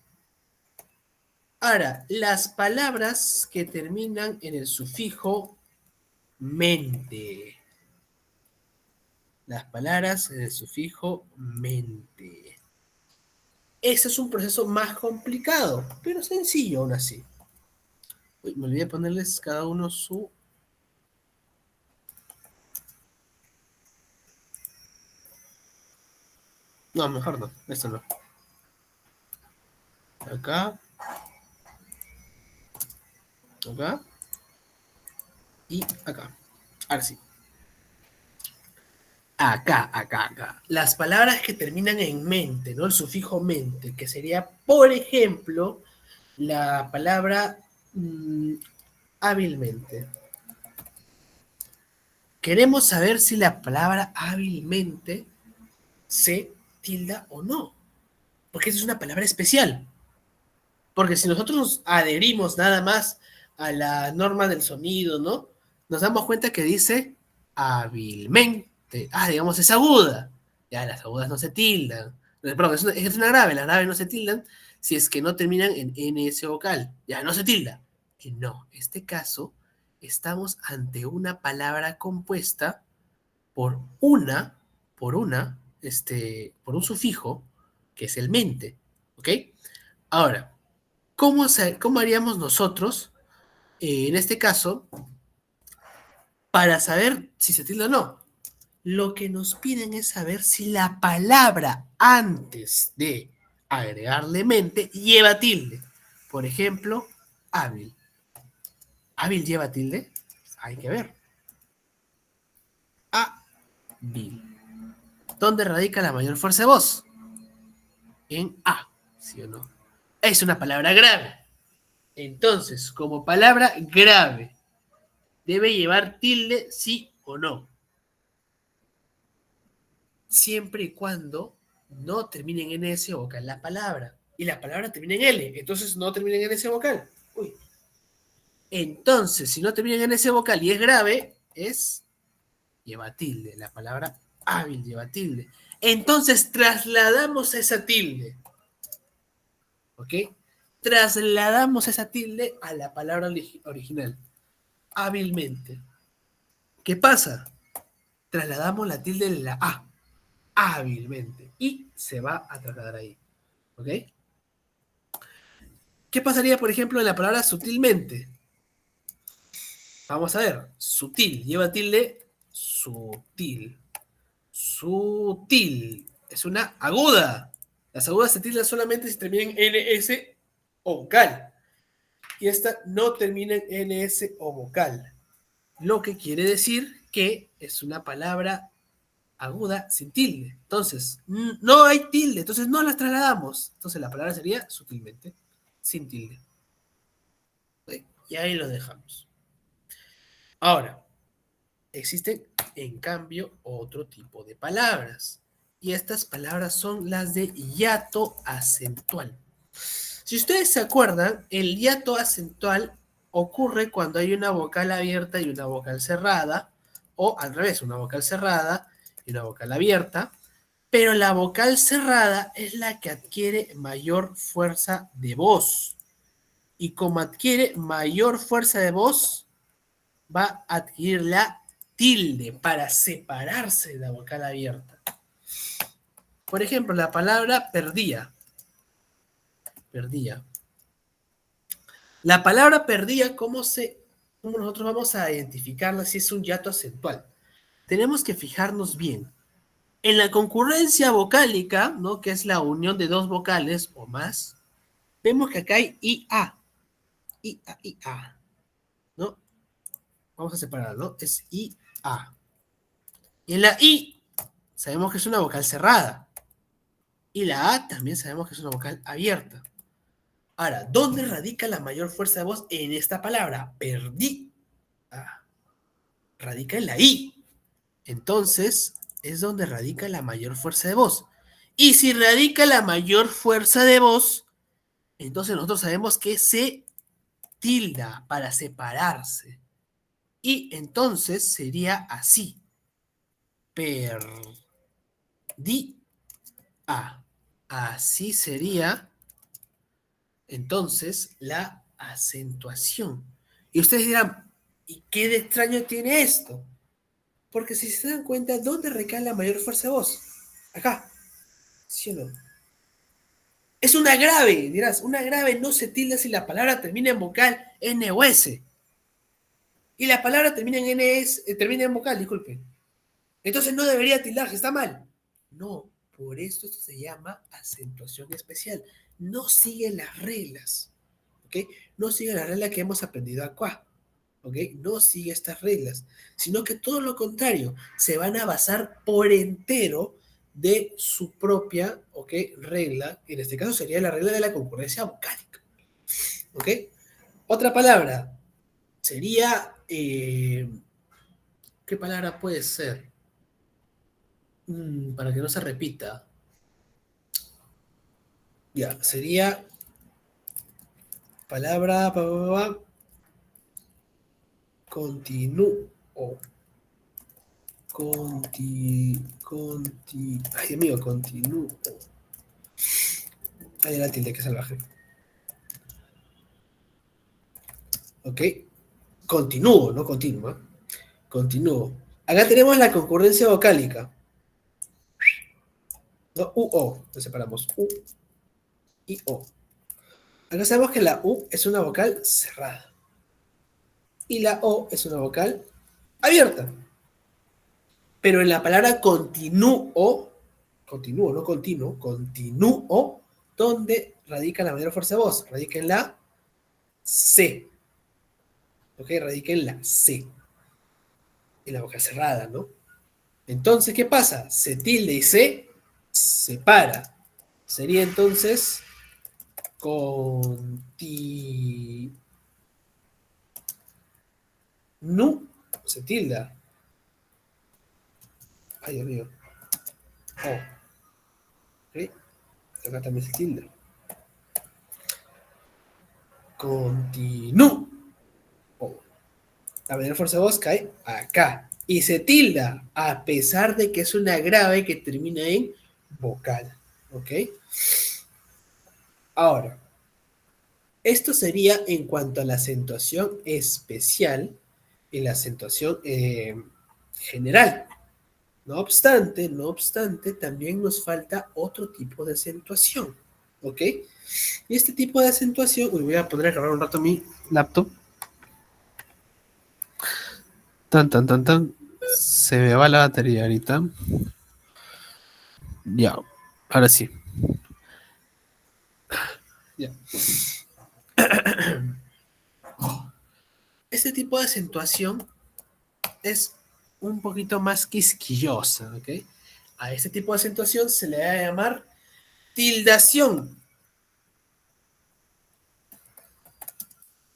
Ahora, las palabras que terminan en el sufijo mente. Las palabras en el sufijo mente. Ese es un proceso más complicado, pero sencillo aún así. Uy, me olvidé ponerles cada uno su... No, mejor no, esto no. Acá. Acá. Y acá. Ahora sí. Acá. Las palabras que terminan en mente, ¿no? El sufijo mente, que sería, por ejemplo, la palabra hábilmente. Queremos saber si la palabra hábilmente se tilda o no, porque esa es una palabra especial. Porque si nosotros nos adherimos nada más a la norma del sonido, ¿no? Nos damos cuenta que dice hábilmente. Ah, digamos, es aguda. Ya, las agudas no se tildan. Perdón, es una grave, las graves no se tildan si es que no terminan en NS vocal. Ya, no se tilda. Y no, en este caso, estamos ante una palabra compuesta por por un sufijo, que es el mente. ¿Ok? Ahora, ¿cómo haríamos nosotros, en este caso, para saber si se tilda o no? Lo que nos piden es saber si la palabra antes de agregarle mente lleva tilde. Por ejemplo, hábil. ¿Hábil lleva tilde? Hay que ver. Hábil. ¿Dónde radica la mayor fuerza de voz? En A, ¿sí o no? Es una palabra grave. Entonces, como palabra grave, ¿debe llevar tilde sí o no? Siempre y cuando no termine en NS vocal la palabra. Y la palabra termina en L, entonces no termina en NS vocal. Uy. Entonces, si no termina en NS vocal y es grave, lleva tilde. La palabra hábil lleva tilde. Entonces trasladamos esa tilde. ¿Ok? Trasladamos esa tilde a la palabra original. Hábilmente. ¿Qué pasa? Trasladamos la tilde de la A. Hábilmente. Y se va a trasladar ahí. ¿Ok? ¿Qué pasaría, por ejemplo, en la palabra sutilmente? Vamos a ver. Sutil. Lleva tilde. Sutil. Sutil. Es una aguda. Las agudas se tildan solamente si terminan en NS o vocal. Y esta no termina en NS o vocal. Lo que quiere decir que es una palabra aguda sin tilde. Entonces, no hay tilde, entonces no las trasladamos. Entonces la palabra sería sutilmente, sin tilde. ¿Sí? Y ahí lo dejamos. Ahora, existen en cambio otro tipo de palabras. Y estas palabras son las de hiato acentual. Si ustedes se acuerdan, el hiato acentual ocurre cuando hay una vocal abierta y una vocal cerrada, o al revés, una vocal cerrada y una vocal abierta, pero la vocal cerrada es la que adquiere mayor fuerza de voz. Y como adquiere mayor fuerza de voz, va a adquirir la tilde para separarse de la vocal abierta. Por ejemplo, la palabra perdía. Perdía. La palabra perdía, ¿cómo nosotros vamos a identificarla si es un hiato acentual? Tenemos que fijarnos bien. En la concurrencia vocálica, ¿no? Que es la unión de dos vocales o más, vemos que acá hay IA. IA, IA. ¿No? Vamos a separarlo. Es IA. Y en la I sabemos que es una vocal cerrada. Y la A también sabemos que es una vocal abierta. Ahora, ¿dónde radica la mayor fuerza de voz en esta palabra? Perdí. Ah, radica en la I. Entonces, es donde radica la mayor fuerza de voz. Y si radica la mayor fuerza de voz, entonces nosotros sabemos que se tilda para separarse. Y entonces sería así. Perdí a. Así sería entonces la acentuación. Y ustedes dirán, ¿y qué de extraño tiene esto? Porque si se dan cuenta, ¿dónde recae la mayor fuerza de voz? Acá, ¿sí o no? Es una grave, dirás, una grave no se tilda si la palabra termina en vocal N o S. Y la palabra termina en NS, termina en vocal, disculpen. Entonces no debería tildarse, está mal. No, por esto se llama acentuación especial. No sigue las reglas, ¿ok? No sigue las reglas que hemos aprendido acá, ¿ok? No sigue estas reglas, sino que todo lo contrario, se van a basar por entero de su propia, ¿ok? Regla, en este caso sería la regla de la concurrencia vocálica, ¿ok? Otra palabra sería, ¿qué palabra puede ser? Para que no se repita. Ya, sería Palabra, continúo. Ay, Dios mío, continúo. Ahí la tilde, que salvaje. Ok. Continúo, no continúa. Continúo. Acá tenemos la concurrencia vocálica. ¿No? U-O. Lo separamos. U y O. Acá sabemos que la U es una vocal cerrada. Y la O es una vocal abierta. Pero en la palabra continúo, no continúo, ¿dónde radica la mayor fuerza de voz? Radica en la C. ¿Ok? Radica en la C. En la vocal cerrada, ¿no? Entonces, ¿qué pasa? Se tilde y se separa. Sería entonces continu. Se tilda. Ay, Dios mío. O. ¿Ok? Acá también se tilda. Continúo. La mayor fuerza de voz cae acá. Y se tilda, a pesar de que es una grave que termina en vocal. ¿Ok? Ahora, esto sería en cuanto a la acentuación especial y la acentuación general. No obstante, también nos falta otro tipo de acentuación. ¿Ok? Y este tipo de acentuación, voy a poner a cargar un rato mi laptop. Tan. Se me va la batería ahorita. Ya, ahora sí. Ya. Este tipo de acentuación es un poquito más quisquillosa, ¿ok? A este tipo de acentuación se le va a llamar tildación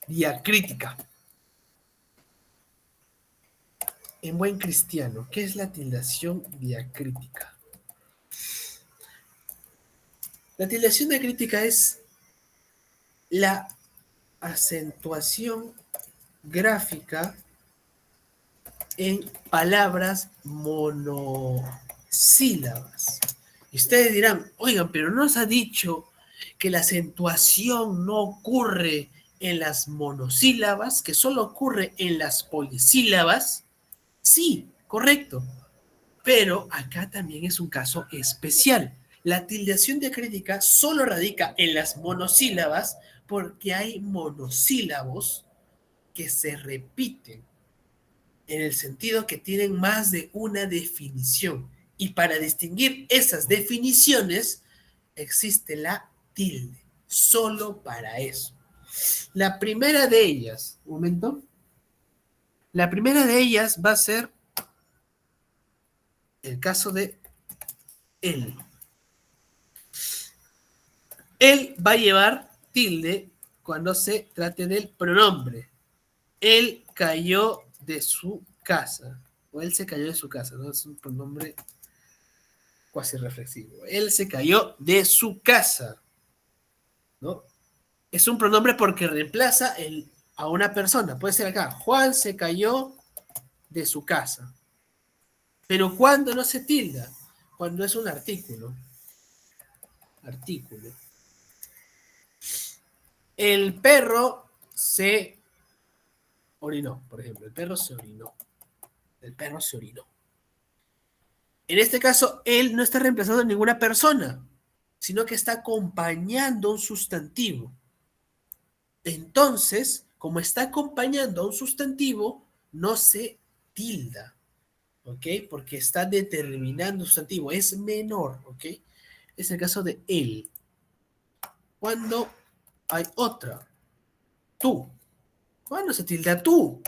diacrítica. En buen cristiano, ¿qué es la tildación diacrítica? La tildación diacrítica es la acentuación gráfica en palabras monosílabas. Y ustedes dirán, oigan, pero ¿no nos ha dicho que la acentuación no ocurre en las monosílabas, que solo ocurre en las polisílabas? Sí, correcto. Pero acá también es un caso especial. La tildación diacrítica solo radica en las monosílabas porque hay monosílabos que se repiten en el sentido que tienen más de una definición. Y para distinguir esas definiciones existe la tilde, solo para eso. La primera de ellas, un momento, la primera de ellas va a ser el caso de él. Él va a llevar tilde cuando se trate del pronombre. Él cayó de su casa, o él se cayó de su casa, ¿no? Es un pronombre cuasi reflexivo. Él se cayó de su casa, ¿no? Es un pronombre porque reemplaza a una persona. Puede ser acá, Juan se cayó de su casa. Pero cuando no se tilda, cuando es un artículo. Artículo. El perro se orinó, por ejemplo. El perro se orinó. El perro se orinó. En este caso, él no está reemplazando a ninguna persona, sino que está acompañando un sustantivo. Entonces, como está acompañando a un sustantivo, no se tilda, ¿ok? Porque está determinando un sustantivo, es menor, ¿ok? Es el caso de él. Cuando hay otra, tú. ¿Cuándo se tilda tú?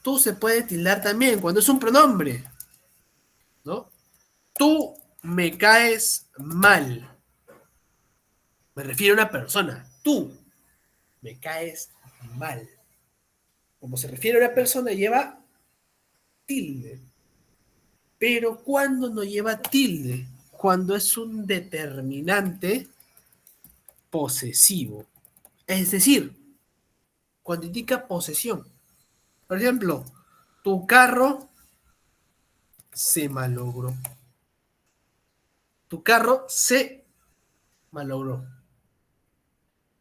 Tú se puede tildar también cuando es un pronombre, ¿no? Tú me caes mal. Me refiero a una persona. Tú me caes mal. Como se refiere a una persona, lleva tilde. Pero cuando no lleva tilde, cuando es un determinante posesivo. Es decir, cuando indica posesión. Por ejemplo, tu carro se malogró. Tu carro se malogró.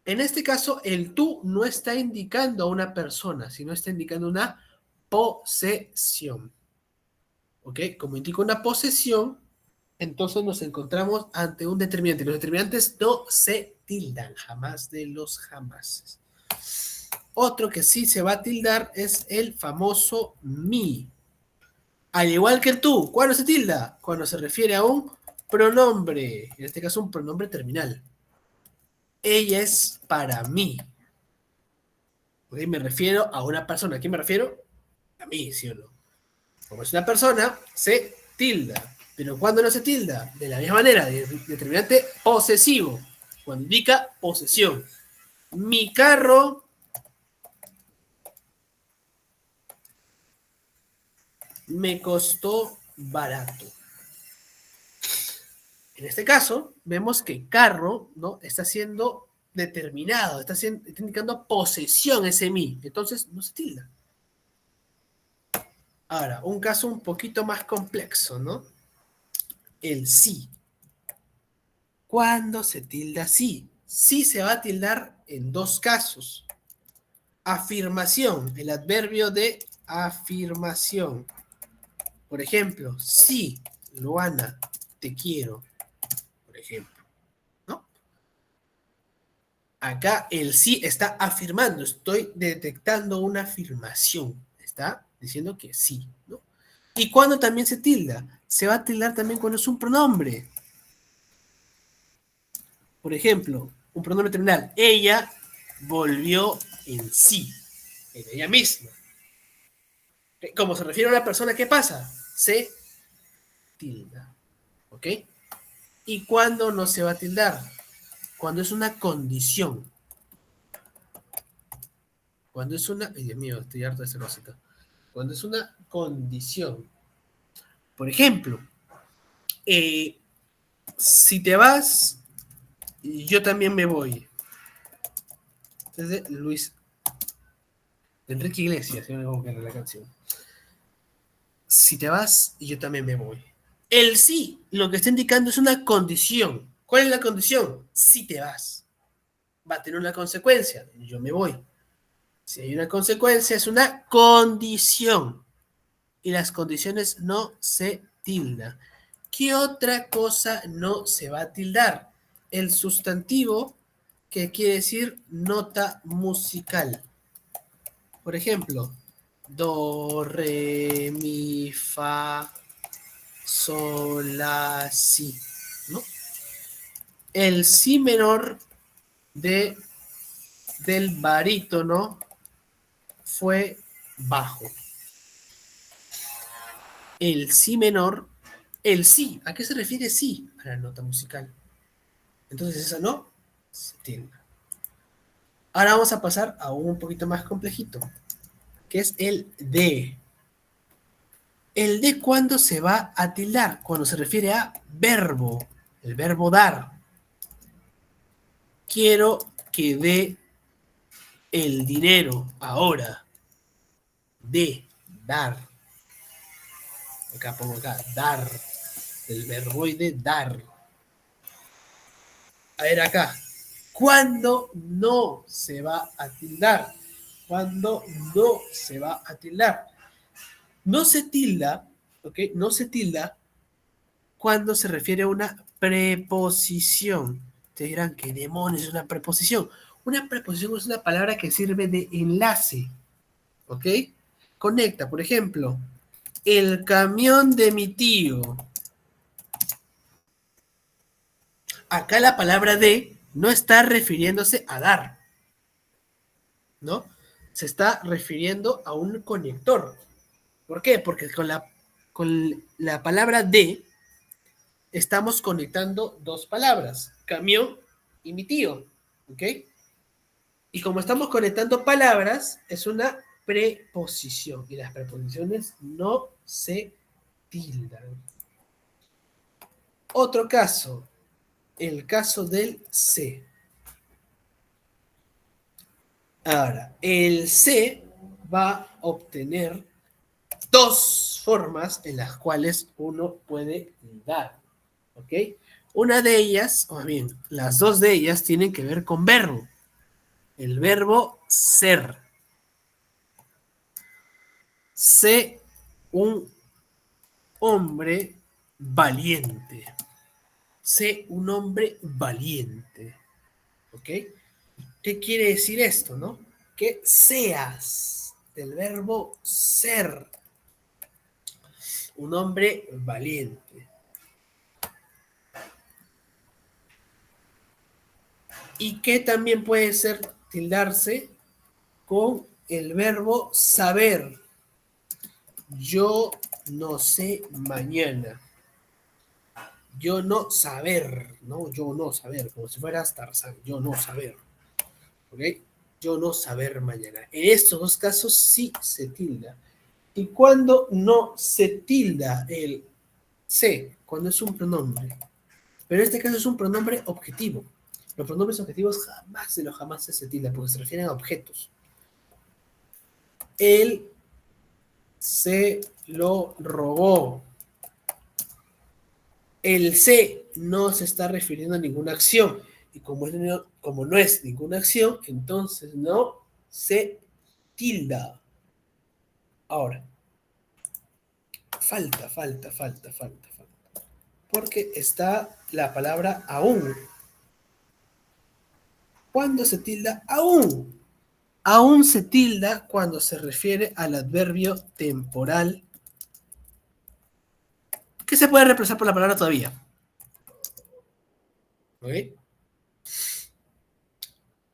En este caso, el tú no está indicando a una persona, sino está indicando una posesión. ¿Ok? Como indica una posesión, entonces nos encontramos ante un determinante. Los determinantes no se tildan, jamás de los jamases. Otro que sí se va a tildar es el famoso mi. Al igual que el tú, ¿cuándo se tilda? Cuando se refiere a un pronombre, en este caso un pronombre terminal. Ella es para mí. ¿Ok? Me refiero a una persona. ¿A quién me refiero? A mí, ¿sí o no? Como es una persona, se tilda. Pero cuando no se tilda, de la misma manera, determinante posesivo, cuando indica posesión. Mi carro me costó barato. En este caso, vemos que carro, ¿no? Está siendo determinado, está indicando posesión ese mi. Entonces, no se tilda. Ahora, un caso un poquito más complejo, ¿no? El sí. ¿Cuándo se tilda sí? Sí se va a tildar en dos casos. Afirmación, el adverbio de afirmación. Por ejemplo, sí, Luana, te quiero. Por ejemplo, ¿no? Acá el sí está afirmando, estoy detectando una afirmación. Está diciendo que sí, ¿no? ¿Y cuándo también se tilda? Se va a tildar también cuando es un pronombre. Por ejemplo, un pronombre terminal. Ella volvió en sí, en ella misma. Como se refiere a una persona, ¿qué pasa? Se tilda. ¿Ok? ¿Y cuándo no se va a tildar? Cuando es una condición. Cuando es una... Ay, Dios mío, estoy harto de esa cosita. Cuando es una condición. Por ejemplo, eh, si te vas, yo también me voy. Es de Luis Enrique Iglesias, si no me equivoco, en la canción. Si te vas, yo también me voy. El sí, lo que está indicando es una condición. ¿Cuál es la condición? Si te vas. Va a tener una consecuencia. Yo me voy. Si hay una consecuencia, es una condición. Y las condiciones no se tildan. ¿Qué otra cosa no se va a tildar? El sustantivo, que quiere decir nota musical. Por ejemplo, do, re, mi, fa, sol, la, si, ¿no? El si menor del barítono fue bajo. El si menor, el si, ¿a qué se refiere si? A la nota musical. Entonces esa no se tilda. Ahora vamos a pasar a un poquito más complejito, que es el de. El de cuando se va a tildar, cuando se refiere a verbo, el verbo dar. Quiero que dé el dinero ahora. De, dar. Acá pongo acá, dar. El verboide dar. A ver acá. ¿Cuándo no se va a tildar? ¿Cuándo no se va a tildar? No se tilda, ¿ok? No se tilda cuando se refiere a una preposición. Ustedes dirán, ¿qué demonios es una preposición? Una preposición es una palabra que sirve de enlace, ¿ok? Conecta, por ejemplo, el camión de mi tío. Acá la palabra de no está refiriéndose a dar, ¿no? Se está refiriendo a un conector. ¿Por qué? Porque con la palabra de estamos conectando dos palabras, camión y mi tío, ¿ok? Y como estamos conectando palabras, es una preposición y las preposiciones no se tildan. Otro caso, el caso del se. Ahora, el C va a obtener dos formas en las cuales uno puede dar, ¿ok? Una de ellas, o bien, las dos de ellas tienen que ver con verbo. El verbo ser. Sé un hombre valiente. Sé un hombre valiente, ¿ok? ¿Qué quiere decir esto, no? Que seas, del verbo ser, un hombre valiente. Y que también puede ser tildarse con el verbo saber. Yo no sé mañana. Yo no saber, ¿no? Yo no saber, como si fueras Tarzán. Yo no saber, ¿ok? Yo no saber mañana. En estos dos casos sí se tilda. ¿Y cuando no se tilda el se? Cuando es un pronombre. Pero en este caso es un pronombre objetivo. Los pronombres objetivos jamás de los jamás se tilda porque se refieren a objetos. Él se lo robó. El se no se está refiriendo a ninguna acción. Y como no es ninguna acción, entonces no se tilda. Ahora, falta. Porque está la palabra aún. ¿Cuándo se tilda? Aún. Aún se tilda cuando se refiere al adverbio temporal que se puede reemplazar por la palabra todavía. ¿Ok?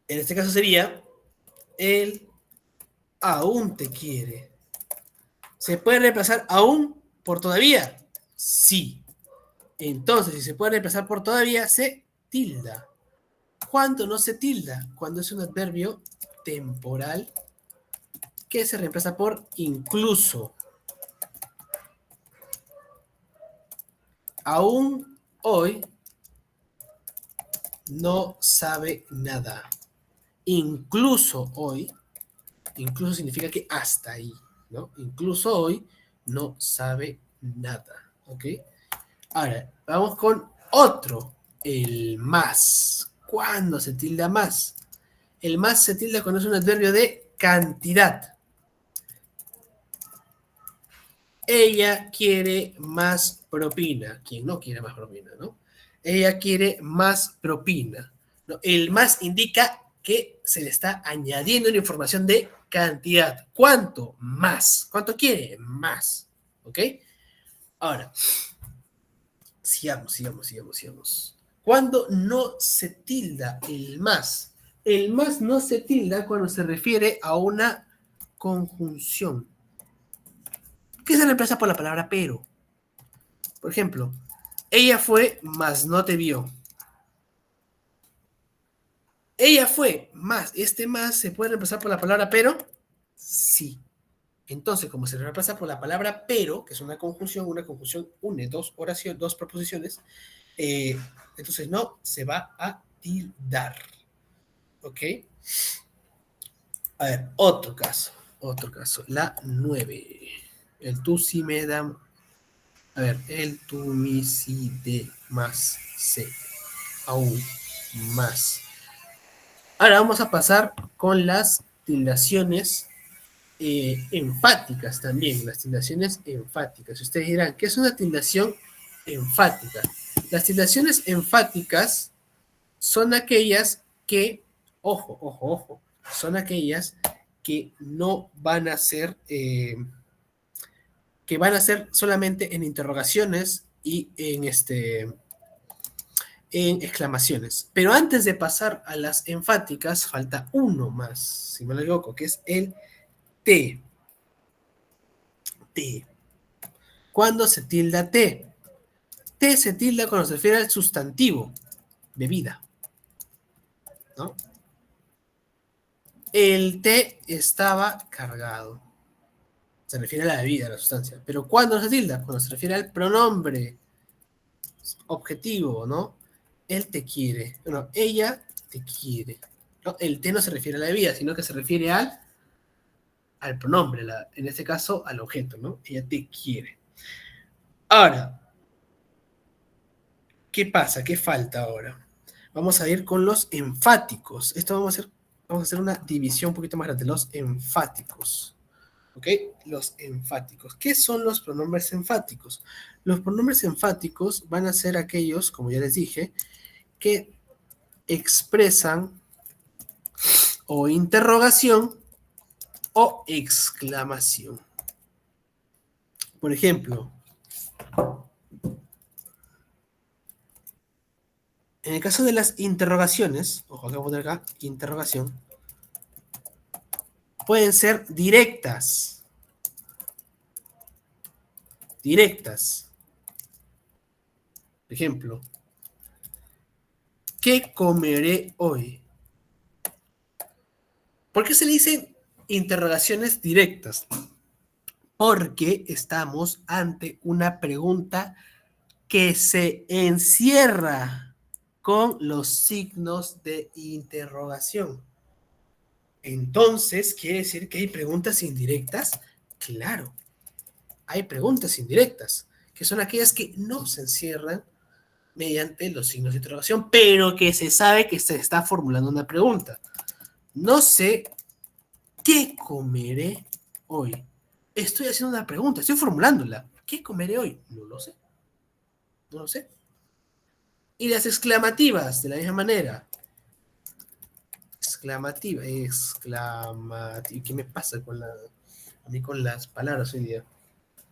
En este caso sería, él aún te quiere. ¿Se puede reemplazar aún por todavía? Sí. Entonces, si se puede reemplazar por todavía, se tilda. ¿Cuándo no se tilda? Cuando es un adverbio temporal que se reemplaza por incluso. Aún hoy no sabe nada. Incluso hoy, incluso significa que hasta ahí, ¿no? Incluso hoy no sabe nada, ¿ok? Ahora, vamos con otro, el más. ¿Cuándo se tilda más? El más se tilda cuando es un adverbio de cantidad. Ella quiere más propina. ¿Quién no quiere más propina, no? Ella quiere más propina. ¿No? El más indica que se le está añadiendo una información de cantidad. ¿Cuánto? Más. ¿Cuánto quiere? Más. ¿Ok? Ahora, sigamos. Cuando no se tilda el más. El más no se tilda cuando se refiere a una conjunción que se reemplaza por la palabra pero. Por ejemplo, ella fue, mas no te vio. Ella fue, más. Este más se puede reemplazar por la palabra pero. Sí. Entonces, como se reemplaza por la palabra pero, que es una conjunción une dos oraciones, dos proposiciones, entonces no se va a tildar. ¿Ok? A ver, otro caso. La 9. El tú sí me da. A ver, el tú mi sí de más se. Aún más. Ahora vamos a pasar con las tildaciones enfáticas también, las tildaciones enfáticas. Ustedes dirán, ¿qué es una tildación enfática? Las tildaciones enfáticas son aquellas que, ojo, son aquellas que no van a ser, que van a ser solamente en interrogaciones y en exclamaciones. Pero antes de pasar a las enfáticas, falta uno más, si me lo equivoco, que es el T. T. ¿Cuándo se tilda T? T se tilda cuando se refiere al sustantivo, bebida, ¿no? El té estaba cargado. Se refiere a la bebida, a la sustancia. Pero ¿cuándo se tilda? Cuando se refiere al pronombre objetivo, ¿no? Él te quiere. Bueno, ella te quiere. ¿no? El te no se refiere a la bebida, sino que se refiere al pronombre, en este caso al objeto, ¿no? Ella te quiere. Ahora, ¿qué pasa? ¿Qué falta ahora? Vamos a ir con los enfáticos. Esto vamos a hacer una división un poquito más grande. Los enfáticos. ¿Ok? Los enfáticos. ¿Qué son los pronombres enfáticos? Los pronombres enfáticos van a ser aquellos, como ya les dije, que expresan o interrogación o exclamación. Por ejemplo, en el caso de las interrogaciones, ojo, acá voy a poner acá, interrogación, pueden ser directas. Directas. Por ejemplo, ¿qué comeré hoy? ¿Por qué se le dicen interrogaciones directas? Porque estamos ante una pregunta que se encierra con los signos de interrogación. Entonces, ¿quiere decir que hay preguntas indirectas? Claro, hay preguntas indirectas, que son aquellas que no se encierran mediante los signos de interrogación, pero que se sabe que se está formulando una pregunta. No sé qué comeré hoy. Estoy haciendo una pregunta, estoy formulándola. ¿Qué comeré hoy? No lo sé. No lo sé. Y las exclamativas, de la misma manera. Exclamativa. ¿Qué me pasa a mí con las palabras hoy día?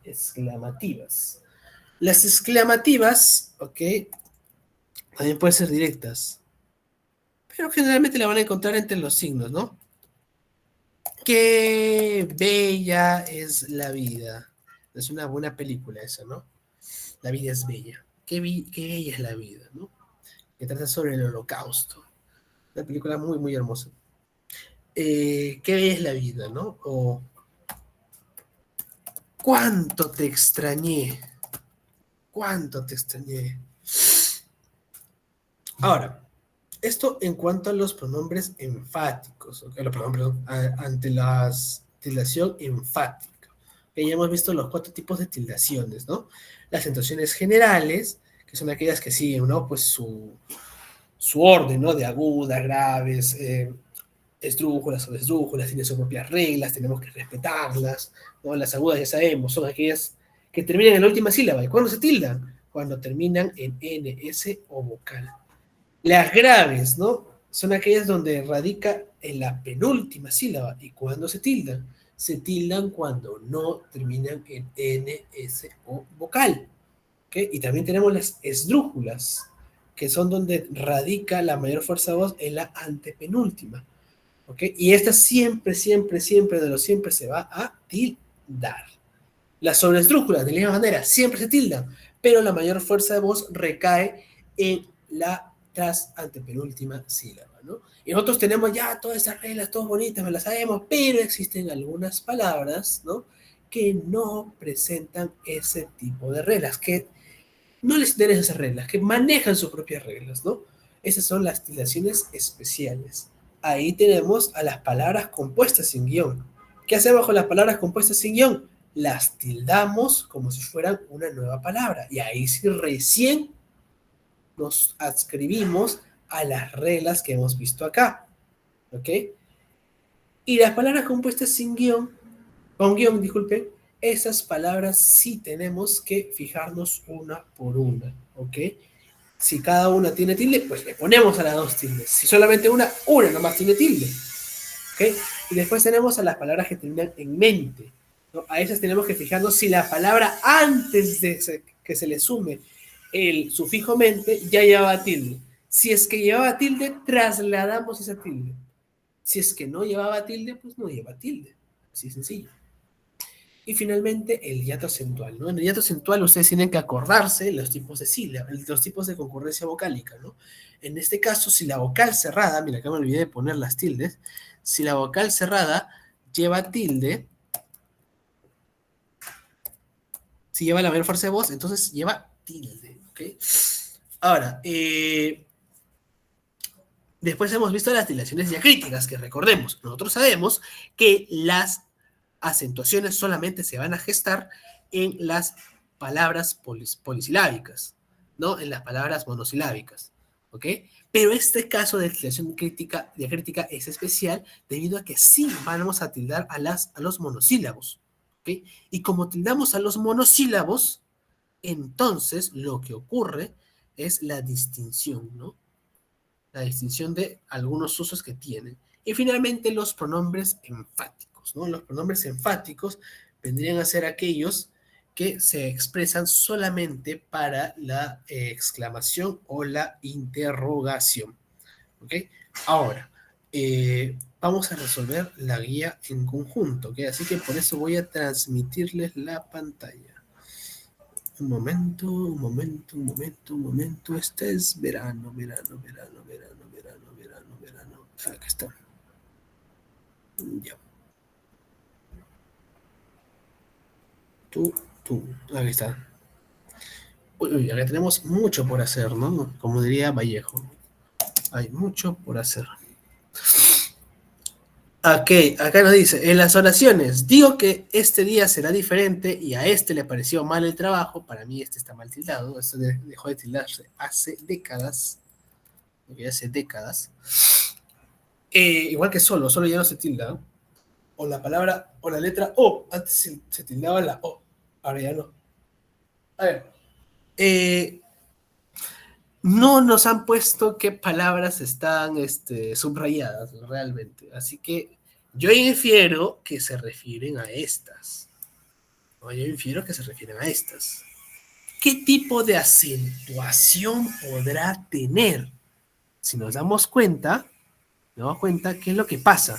Exclamativas. Las exclamativas, ok, también pueden ser directas, pero generalmente la van a encontrar entre los signos, ¿no? Qué bella es la vida. Es una buena película esa, ¿no? La vida es bella. Qué bella es la vida, ¿no? Que trata sobre el holocausto. Una película muy, muy hermosa. Qué bella es la vida, ¿no? O cuánto te extrañé. Cuánto te extrañé. Ahora, esto en cuanto a los pronombres enfáticos, ¿ok? Perdón, ante la tildación enfática. Okay, ya hemos visto los 4 tipos de tildaciones, ¿no? Las acentuaciones generales, que son aquellas que siguen, ¿no? Pues su orden, ¿no? De agudas, graves, esdrújulas o desdrújulas, tienen sus propias reglas, tenemos que respetarlas, ¿no? Las agudas ya sabemos, son aquellas que terminan en la última sílaba. ¿Y cuándo se tildan? Cuando terminan en N, S o vocal. Las graves, ¿no? Son aquellas donde radica en la penúltima sílaba. ¿Y cuándo se tildan? Se tildan cuando no terminan en N, S o vocal. ¿Okay? Y también tenemos las esdrújulas, que son donde radica la mayor fuerza de voz en la antepenúltima. ¿Okay? Y esta siempre, siempre, siempre, de lo siempre se va a tildar. Las sobreesdrújulas, de la misma manera, siempre se tildan, pero la mayor fuerza de voz recae en la tras antepenúltima sílaba, ¿no? Y nosotros tenemos ya todas estas reglas, todas bonitas, me las sabemos, pero existen algunas palabras, ¿no? Que no presentan ese tipo de reglas, que no les interesan esas reglas, que manejan sus propias reglas, ¿no? Esas son las tildaciones especiales. Ahí tenemos a las palabras compuestas sin guión. ¿Qué hacemos con las palabras compuestas sin guión? Las tildamos como si fueran una nueva palabra. Y ahí sí recién nos adscribimos a las reglas que hemos visto acá. ¿Ok? Y las palabras compuestas sin guión, con guión, disculpen, esas palabras sí tenemos que fijarnos una por una. ¿Ok? Si cada una tiene tilde, pues le ponemos a las 2 tildes. Si solamente una nomás tiene tilde. ¿Ok? Y después tenemos a las palabras que terminan en mente, ¿no? A esas tenemos que fijarnos si la palabra antes de que se le sume el sufijo mente ya llevaba tilde. Si es que llevaba tilde, trasladamos esa tilde. Si es que no llevaba tilde, pues no lleva tilde. Así sencillo. Y finalmente el hiato acentual, ¿no? En el hiato acentual ustedes tienen que acordarse los tipos de sílabas, los tipos de concurrencia vocálica, ¿no? En este caso, si la vocal cerrada, mira, acá me olvidé de poner las tildes, si la vocal cerrada lleva tilde, si lleva la mayor fuerza de voz, entonces lleva tilde, ¿ok? Ahora, Después hemos visto las tildaciones diacríticas, que recordemos, nosotros sabemos que las acentuaciones solamente se van a gestar en las palabras polisilábicas, ¿no? En las palabras monosilábicas, ¿ok? Pero este caso de tildación diacrítica es especial debido a que sí vamos a tildar a los monosílabos, ¿ok? Y como tildamos a los monosílabos, entonces lo que ocurre es la distinción, ¿no? La distinción de algunos usos que tienen. Y finalmente los pronombres enfáticos, ¿no? Los pronombres enfáticos vendrían a ser aquellos que se expresan solamente para la exclamación o la interrogación. ¿Ok? Ahora, vamos a resolver la guía en conjunto, ¿ok? Así que por eso voy a transmitirles la pantalla. Un momento, un momento, un momento, un momento. Este es verano, verano, verano, verano, verano, verano, verano. Acá está. Ya. Tú. Aquí está. Uy, acá tenemos mucho por hacer, ¿no? Como diría Vallejo. Hay mucho por hacer. Ok, acá nos dice, en las oraciones, digo que este día será diferente y a este le pareció mal el trabajo, para mí este está mal tildado, esto dejó de tildarse hace décadas, porque hace décadas. Igual que solo ya no se tilda, ¿no? O la palabra, o la letra O, antes se tildaba la O, ahora ya no. A ver, no nos han puesto qué palabras están subrayadas realmente, así que yo infiero que se refieren a estas. No, yo infiero que se refieren a estas. ¿Qué tipo de acentuación podrá tener? Si nos damos cuenta, ¿qué es lo que pasa?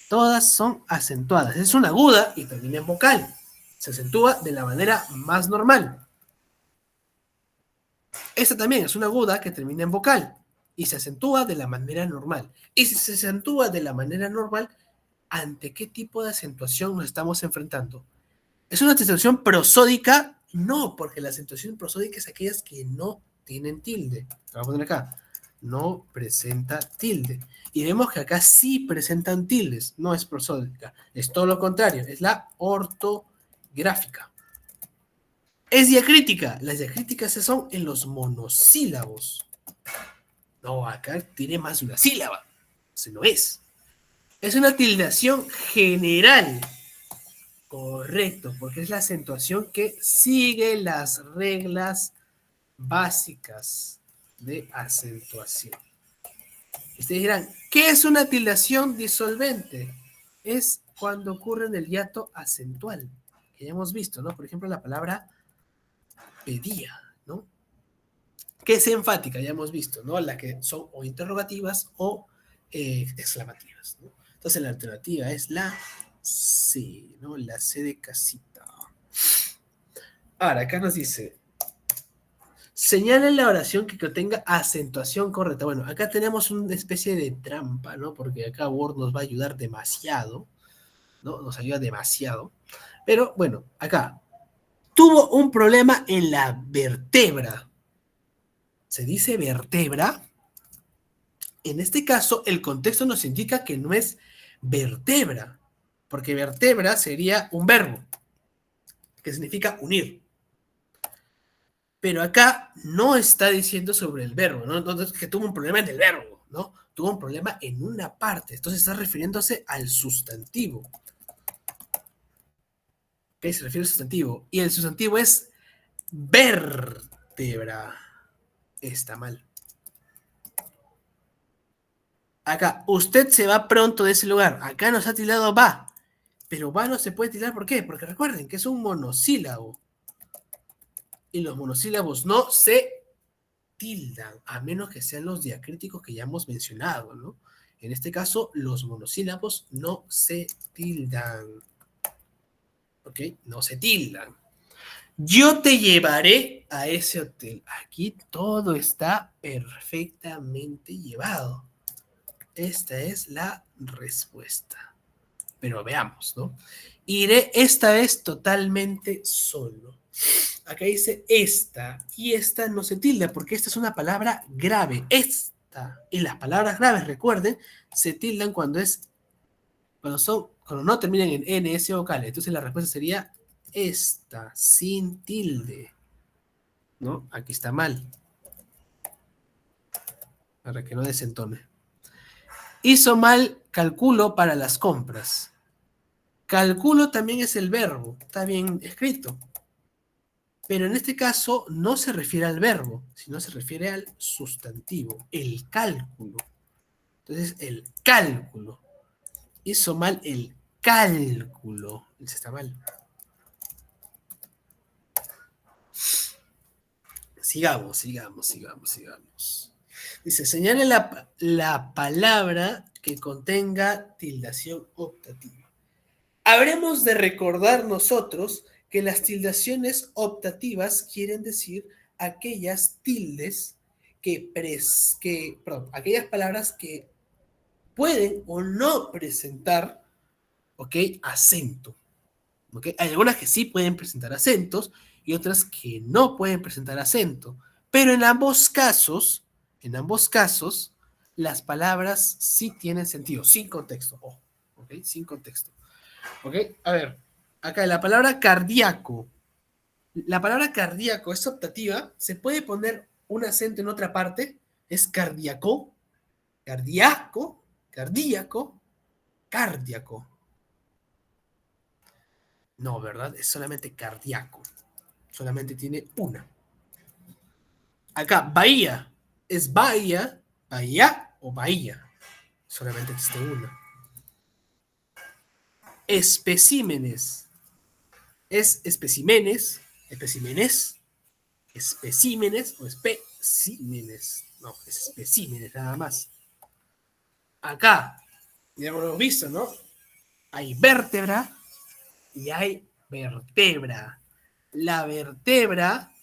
Todas son acentuadas. Es una aguda y termina en vocal. Se acentúa de la manera más normal. Esta también es una aguda que termina en vocal y se acentúa de la manera normal. Y si se acentúa de la manera normal, ¿ante qué tipo de acentuación nos estamos enfrentando? ¿Es una acentuación prosódica? No, porque la acentuación prosódica es aquellas que no tienen tilde. Lo voy a poner acá. No presenta tilde. Y vemos que acá sí presentan tildes. No es prosódica. Es todo lo contrario. Es la ortográfica. Es diacrítica. Las diacríticas son en los monosílabos. No, acá tiene más de una sílaba. Se no es. Es una tildación general. Correcto, porque es la acentuación que sigue las reglas básicas de acentuación. Ustedes dirán, ¿qué es una tildación disolvente? Es cuando ocurre en el hiato acentual, que ya hemos visto, ¿no? Por ejemplo, la palabra pedía, ¿no? Que es enfática, ya hemos visto, ¿no? La que son o interrogativas o exclamativas, ¿no? Entonces la alternativa es la C, ¿no? La C de casita. Ahora, acá nos dice, señala la oración que contenga acentuación correcta. Bueno, acá tenemos una especie de trampa, ¿no? Porque acá Word nos va a ayudar demasiado, ¿no? Nos ayuda demasiado. Pero bueno, acá, tuvo un problema en la vértebra. Se dice vértebra. En este caso, el contexto nos indica que no es vertebra, porque vertebra sería un verbo, que significa unir. Pero acá no está diciendo sobre el verbo, ¿no? Entonces, que tuvo un problema en el verbo, ¿no? Tuvo un problema en una parte, entonces está refiriéndose al sustantivo. ¿Ok? Se refiere al sustantivo. Y el sustantivo es vértebra. Está mal. Acá, usted se va pronto de ese lugar. Acá nos ha tildado va. Pero va no se puede tildar, ¿por qué? Porque recuerden que es un monosílabo. Y los monosílabos no se tildan, a menos que sean los diacríticos que ya hemos mencionado, ¿no? En este caso, los monosílabos no se tildan. ¿Ok? No se tildan. Yo te llevaré a ese hotel. Aquí todo está perfectamente llevado. Esta es la respuesta. Pero veamos, ¿no? Iré esta vez totalmente solo. Acá dice esta, y esta no se tilda, porque esta es una palabra grave. Esta esta. Y las palabras graves, recuerden, se tildan cuando no terminan en N, S vocales. Entonces la respuesta sería esta, sin tilde. ¿No? Aquí está mal. Para que no desentone. Hizo mal calculo para las compras. Calculo también es el verbo, está bien escrito. Pero en este caso no se refiere al verbo, sino se refiere al sustantivo, el cálculo. Entonces, el cálculo. Hizo mal el cálculo. Ese está mal. Sigamos. Dice, señale la palabra que contenga tildación optativa. Habremos de recordar nosotros que las tildaciones optativas quieren decir aquellas tildes aquellas palabras que pueden o no presentar, ¿ok?, acento. ¿Ok? Hay algunas que sí pueden presentar acentos y otras que no pueden presentar acento. Pero en ambos casos, las palabras sí tienen sentido, sin contexto. Oh, ¿ok? Sin contexto. ¿Ok? A ver, acá la palabra cardíaco. La palabra cardíaco es optativa. ¿Se puede poner un acento en otra parte? Es cardíaco, cardíaco, cardíaco, cardíaco. No, ¿verdad? Es solamente cardíaco. Solamente tiene una. Acá, bahía. ¿Es bahía, bahía o bahía? Solamente existe una. Especímenes. ¿Es especímenes, especímenes, especímenes o especímenes? No, es especímenes nada más. Acá, ya lo hemos visto, ¿no? Hay vértebra y hay vertebra. La vertebra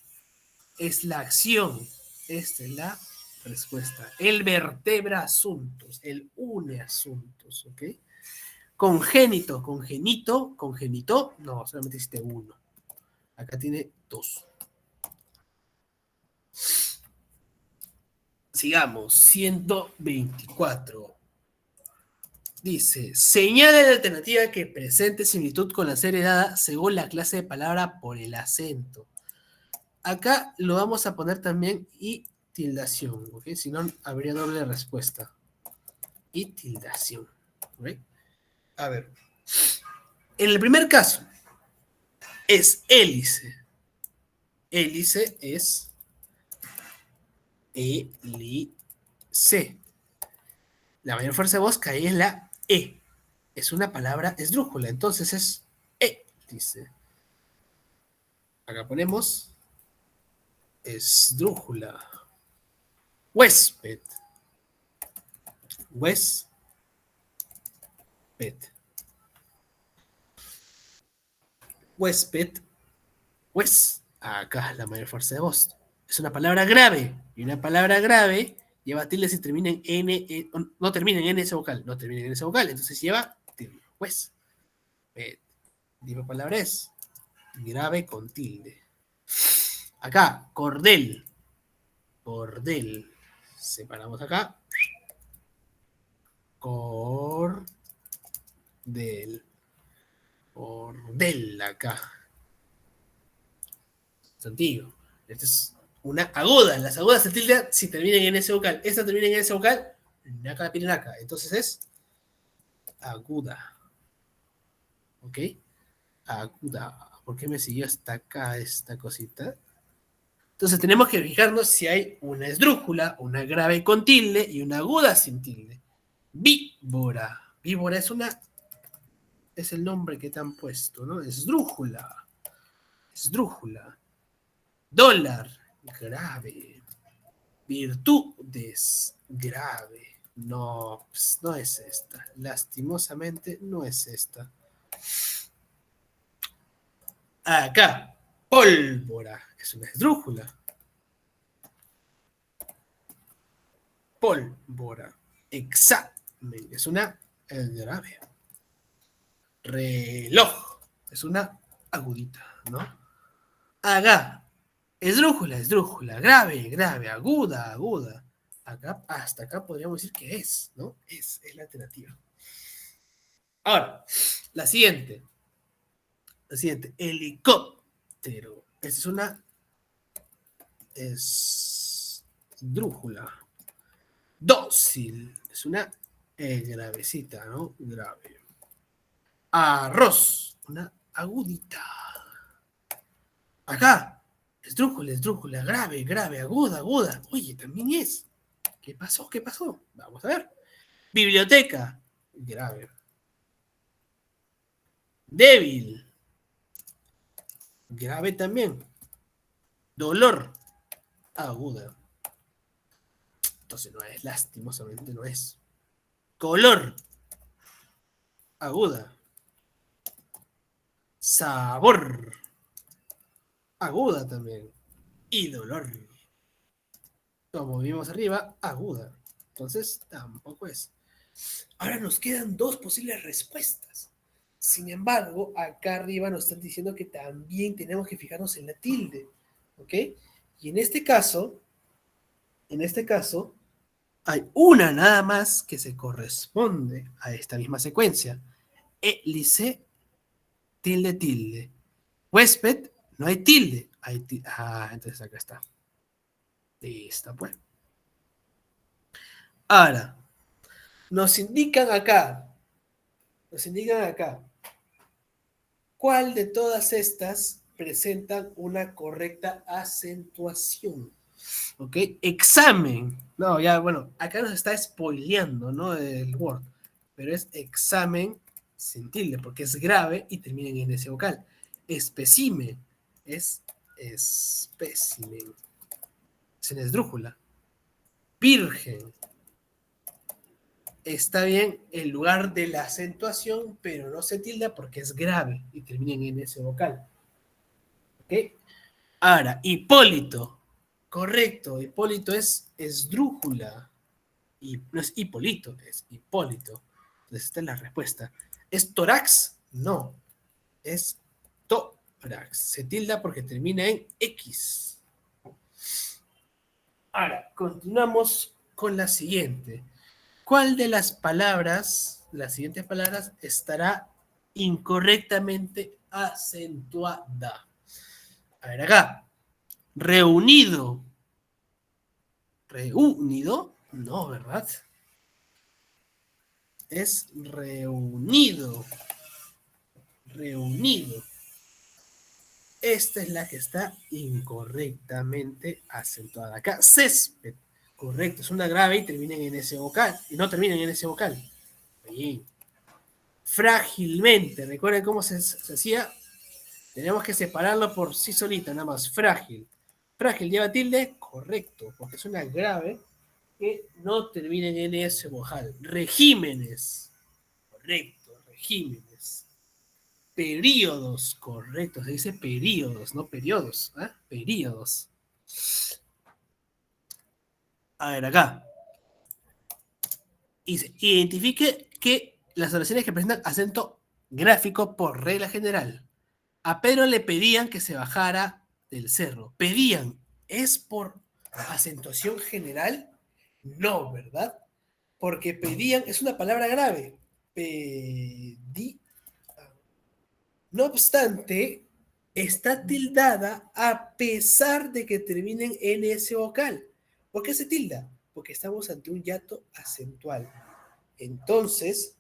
es la acción. Esta es la respuesta. Él vertebra asuntos. Él une asuntos, ¿ok? Congénito, no, solamente existe uno. Acá tiene dos. Sigamos, 124. Dice, señala la alternativa que presente similitud con la serie dada según la clase de palabra por el acento. Acá lo vamos a poner también y tildación, ¿ok? Si no, habría doble respuesta. Y tildación, ¿ok? A ver. En el primer caso, es hélice. Hélice es hélice. La mayor fuerza de voz cae en la E. Es una palabra esdrújula, entonces es hélice. Acá ponemos esdrújula. Huésped. Huésped. Huésped. Acá la mayor fuerza de voz. Es una palabra grave. Y una palabra grave lleva tilde si termina en N. No termina en N esa vocal. No termina en esa vocal. Entonces lleva tilde. Huésped. Dime palabra es grave con tilde. Acá, cordel. Cordel. Separamos acá. Cordel. Cordel acá. Sustantivo. Esta es una aguda. Las agudas se tildan si terminan en ese vocal. Esta termina en ese vocal. Naca la pirinaca. Entonces es aguda. ¿Ok? Aguda. ¿Por qué me siguió hasta acá esta cosita? Entonces tenemos que fijarnos si hay una esdrújula, una grave con tilde y una aguda sin tilde. Víbora. Víbora es el nombre que te han puesto, ¿no? Esdrújula. Esdrújula. Dólar. Grave. Virtudes. Grave. No, pues no es esta. Lastimosamente no es esta. Acá. Pólvora. Es una esdrújula. Pólvora. Examen. Es una grave. Reloj. Es una agudita, ¿no? Acá. Esdrújula, esdrújula. Grave, grave. Aguda, aguda. Acá, hasta acá podríamos decir que es, ¿no? Es la alternativa. Ahora, la siguiente. La siguiente, helicóptero. Esta es una esdrújula. Dócil. Es una gravecita, ¿no? Grave. Arroz. Una agudita. Acá. Esdrújula, esdrújula. Grave, grave, aguda, aguda. Oye, también es. ¿Qué pasó? ¿Qué pasó? Vamos a ver. Biblioteca. Grave. Débil. Grave también. Dolor. Aguda. Entonces no es, lastimosamente no es. Color. Aguda. Sabor. Aguda también. Y dolor. Como vimos arriba, aguda. Entonces tampoco es. Ahora nos quedan dos posibles respuestas. Sin embargo, acá arriba nos están diciendo que también tenemos que fijarnos en la tilde. ¿Ok? Y en este caso, hay una nada más que se corresponde a esta misma secuencia. Hélice, tilde, tilde. Huésped, no hay tilde. Entonces acá está. Listo, pues. Ahora, nos indican acá, ¿cuál de todas estas presentan una correcta acentuación? ¿Ok? Examen. No, ya, bueno, acá nos está spoileando, ¿no? El Word. Pero es examen sin tilde, porque es grave y termina en ese vocal. Espécimen es espécimen. Es en esdrújula. Virgen. Está bien el lugar de la acentuación, pero no se tilda porque es grave y termina en ese vocal. ¿Ok? Ahora, Hipólito. Correcto, Hipólito es esdrújula. Y no es Hipólito, es Hipólito. Entonces esta es la respuesta. ¿Es tórax? No, es tórax. Se tilda porque termina en X. Ahora, continuamos con la siguiente. ¿Cuál de las siguientes palabras, estará incorrectamente acentuada? A ver acá. Reunido. ¿Reunido? No, ¿verdad? Es reunido. Reunido. Esta es la que está incorrectamente acentuada. Acá, césped. Correcto, es una grave y termina en ese vocal. Y no termina en ese vocal. Bien. Frágilmente. ¿Recuerden cómo se hacía? Tenemos que separarlo por sí solita, nada más. Frágil. Frágil lleva tilde, correcto, porque es una grave que no termina en ese vocal. Regímenes. Correcto, regímenes. Períodos, correcto, se dice períodos, no periodos, ¿eh? Períodos. A ver, acá. Identifique que las oraciones que presentan acento gráfico por regla general. A Pedro le pedían que se bajara del cerro. Pedían, ¿es por acentuación general? No, ¿verdad? Porque pedían, es una palabra grave. Pedí. No obstante, está tildada a pesar de que terminen en ese vocal. ¿Por qué se tilda? Porque estamos ante un hiato acentual. Entonces,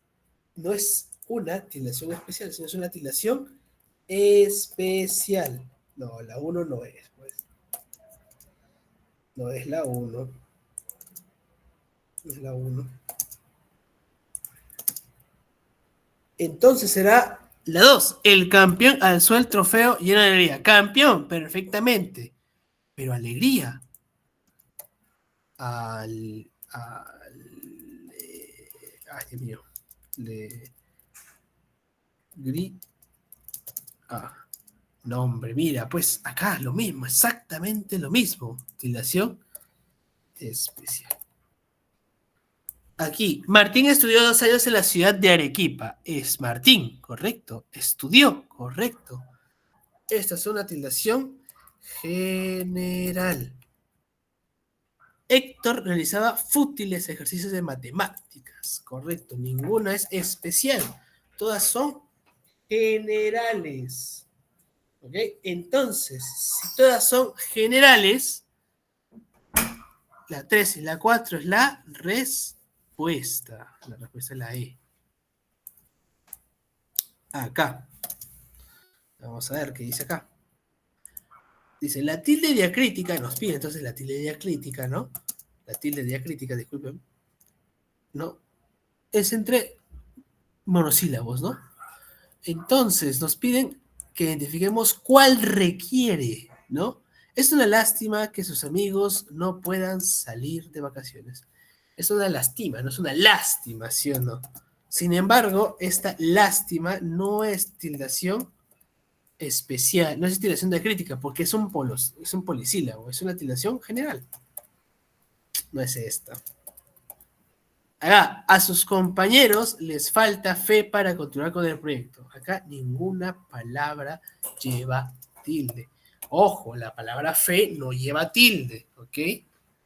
no es una tildación especial, sino es una tildación especial. No, la 1 no es, pues. No es la 1. No es la 1. Entonces será la 2. El campeón alzó el trofeo lleno de alegría. Campeón, perfectamente. Pero alegría. Ay, Dios mío. No, hombre, mira, pues acá lo mismo, exactamente lo mismo. Tildación especial. Aquí, Martín estudió 2 años en la ciudad de Arequipa. Es Martín, correcto. Estudió, correcto. Esta es una tildación general. Héctor realizaba fútiles ejercicios de matemáticas. Correcto, ninguna es especial. Todas son generales. ¿Ok? Entonces, si todas son generales, la 3 y la 4 es la respuesta. La respuesta es la E. Acá. Vamos a ver qué dice acá. Dice, la tilde diacrítica, nos pide entonces la tilde diacrítica, ¿no? La tilde diacrítica, disculpen. ¿No? Es entre monosílabos, ¿no? Entonces, nos piden que identifiquemos cuál requiere, ¿no? Es una lástima que sus amigos no puedan salir de vacaciones. Es una lástima, no es una lástima, ¿sí o no? Sin embargo, esta lástima no es tildación especial, no es tildación de crítica, porque es un polisílabo, es una tildación general. No es esta. Acá, a sus compañeros les falta fe para continuar con el proyecto. Acá ninguna palabra lleva tilde. Ojo, la palabra fe no lleva tilde, ¿ok?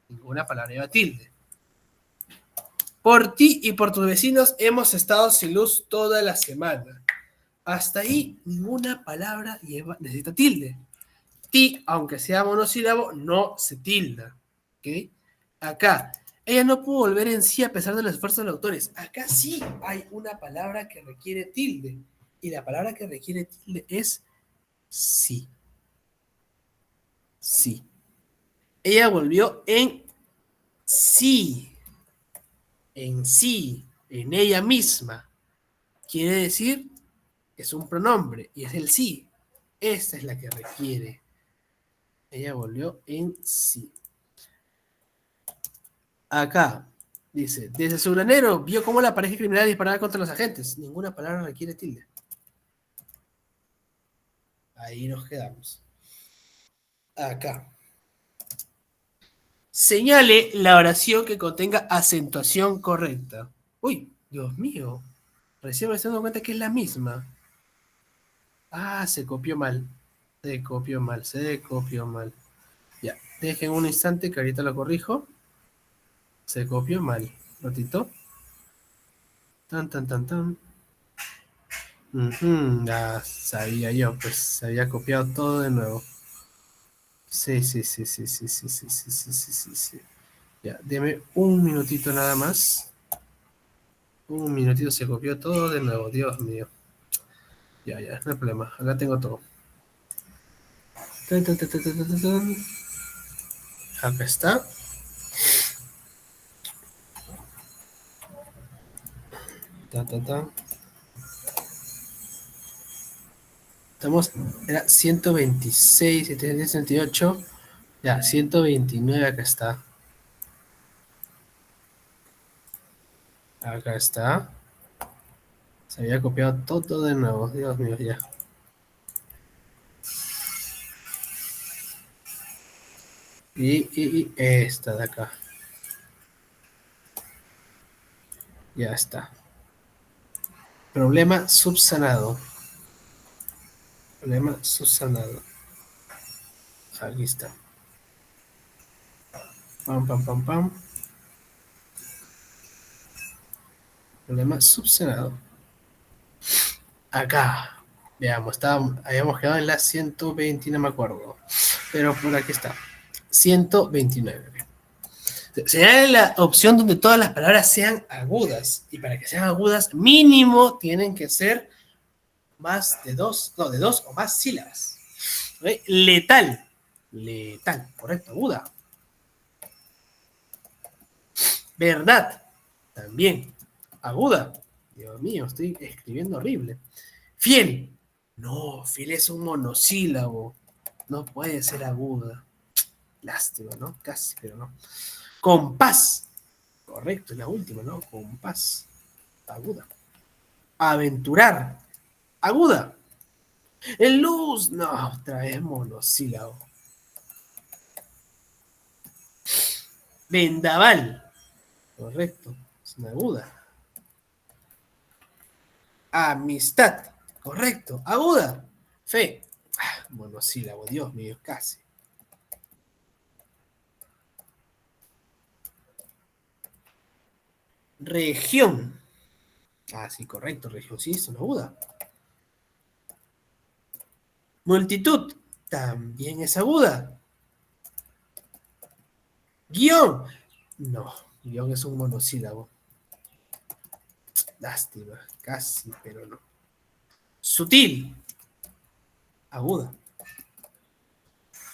Ninguna palabra lleva tilde. Por ti y por tus vecinos hemos estado sin luz toda la semana. Hasta ahí ninguna palabra necesita tilde. Ti, aunque sea monosílabo, no se tilda. ¿Ok? Acá, ella no pudo volver en sí a pesar de los esfuerzos de los autores. Acá sí hay una palabra que requiere tilde. Y la palabra que requiere tilde es sí. Sí. Ella volvió en sí. En sí. En ella misma. Quiere decir que es un pronombre y es el sí. Esta es la que requiere. Ella volvió en sí. Acá dice, desde su granero vio cómo la pareja criminal disparaba contra los agentes. Ninguna palabra requiere tilde. Ahí nos quedamos. Acá. Señale la oración que contenga acentuación correcta. Uy, Dios mío. Recién me estoy dando cuenta que es la misma. Ah, se copió mal. Se copió mal, se copió mal. Ya, dejen un instante que ahorita lo corrijo. Se copió mal. Ratito. Tan, tan, tan, tan. Ya sabía yo, pues se había copiado todo de nuevo. Sí, sí, sí, sí, sí, sí, sí, sí, sí, sí, sí, sí. Ya, deme un minutito nada más. Un minutito se copió todo de nuevo, Dios mío. Ya, ya, no hay problema. Acá tengo todo. Tan, tan, tan, tan, tan, tan, tan. Acá está. Tan, tan, tan. Estamos, era 126, 168. Ya, 129 acá está. Acá está. Se había copiado todo de nuevo, Dios mío, ya. Y esta de acá. Ya está. Problema subsanado. Problema subsanado. Aquí está. Pam, pam, pam, pam. Problema subsanado. Acá. Veamos, habíamos quedado en la 120, no me acuerdo. Pero por aquí está. 129. Sería la opción donde todas las palabras sean agudas. Y para que sean agudas, mínimo tienen que ser más de dos, no, de dos o más sílabas. ¿Okay? Letal. Letal, correcto, aguda. Verdad, también, aguda. Dios mío, estoy escribiendo horrible. Fiel. No, fiel es un monosílabo. No puede ser aguda. Lástima, ¿no? Casi, pero no. Compás. Correcto, es la última, ¿no? Compás. Aguda. Aventurar. Aguda. En luz. No, otra vez monosílabo. Vendaval. Correcto, es una aguda. Amistad. Correcto, aguda. Fe. Monosílabo, Dios mío, casi. Región. Ah, sí, correcto, región, sí, es una aguda. Multitud, también es aguda. Guión, no, guión es un monosílabo. Lástima, casi, pero no. Sutil, aguda.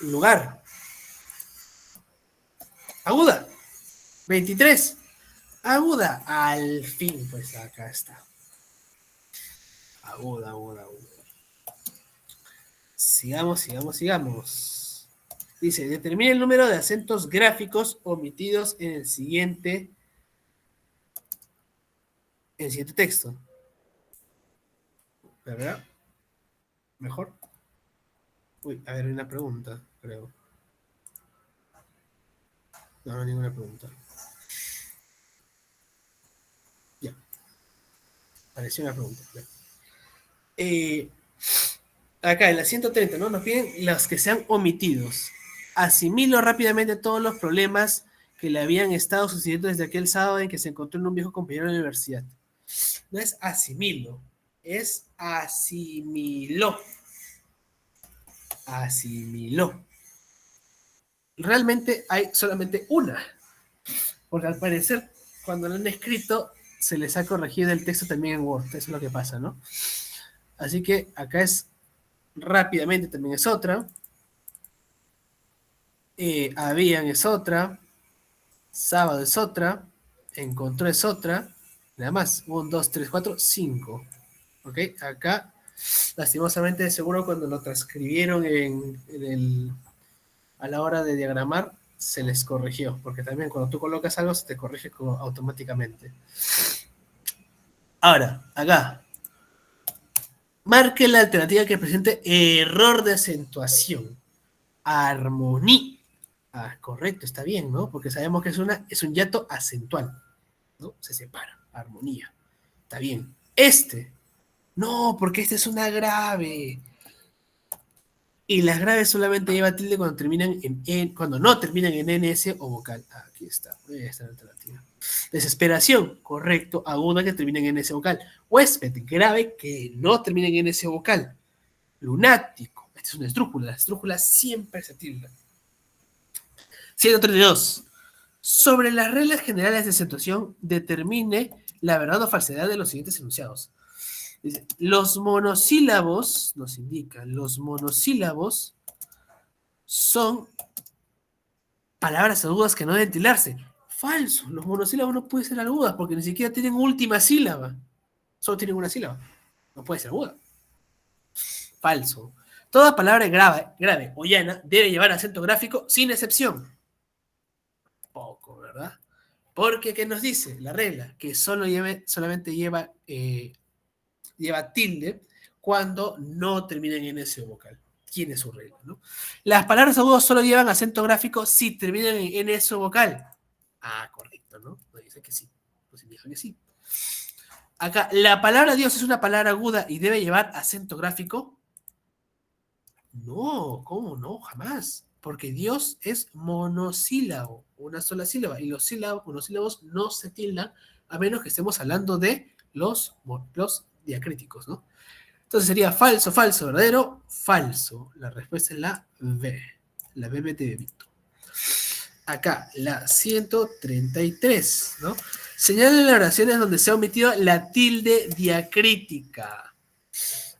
Lugar, aguda. 23, aguda. Al fin, pues acá está. Aguda, aguda, aguda. Sigamos, sigamos, sigamos. Dice, determina el número de acentos gráficos omitidos en el siguiente texto. ¿Verdad? ¿Mejor? Uy, a ver, hay una pregunta, creo. No, no hay ninguna pregunta. Ya. Apareció una pregunta. Acá en la 130, ¿no? Nos piden los que sean omitidos. Asimilo rápidamente todos los problemas que le habían estado sucediendo desde aquel sábado en que se encontró en un viejo compañero de la universidad. No es asimilo, es asimiló. Asimiló. Realmente hay solamente una, porque al parecer cuando lo han escrito se les ha corregido el texto también en Word, eso es lo que pasa, ¿no? Así que acá es rápidamente también es otra, habían es otra, sábado es otra, encontró es otra, nada más, 1, 2, 3, 4, 5. ¿Ok? Acá, lastimosamente, seguro cuando lo transcribieron a la hora de diagramar, se les corrigió, porque también cuando tú colocas algo se te corrige automáticamente. Ahora, acá, marque la alternativa que presente error de acentuación. Armonía. Ah, correcto, está bien, ¿no? Porque sabemos que es un hiato acentual, ¿no? Se separa, armonía. Está bien. No, porque este es una grave. Y las graves solamente lleva tilde cuando terminan cuando no terminan en NS o vocal. Ah, aquí está, esta es la alternativa. Desesperación, correcto, aguda que termina en NS vocal. Huésped, grave que no termina en NS vocal. Lunático, esta es una estrújula, la estrújula siempre se tilda. 132. Sobre las reglas generales de acentuación, determine la verdad o falsedad de los siguientes enunciados. Dice, los monosílabos, nos indican, los monosílabos son palabras agudas que no deben tildarse. Falso, los monosílabos no pueden ser agudas porque ni siquiera tienen última sílaba. Solo tienen una sílaba. No puede ser aguda. Falso. Toda palabra grave o llana debe llevar acento gráfico sin excepción. Poco, ¿verdad? Porque, ¿qué nos dice la regla? Que solamente lleva tilde cuando no termina en ese vocal. Tiene su regla, ¿no? Las palabras agudas solo llevan acento gráfico si terminan en ese vocal. Ah, correcto, ¿no? Nos dice que sí. Nos indica que sí. Acá, ¿la palabra Dios es una palabra aguda y debe llevar acento gráfico? No, ¿cómo no? Jamás. Porque Dios es monosílabo, una sola sílaba. Y los monosílabos no se tildan a menos que estemos hablando de los diacríticos, ¿no? Entonces sería falso, falso, verdadero, falso. La respuesta es la B. La B de bebito. Acá, la 133, ¿no? Señalen las oraciones donde se ha omitido la tilde diacrítica.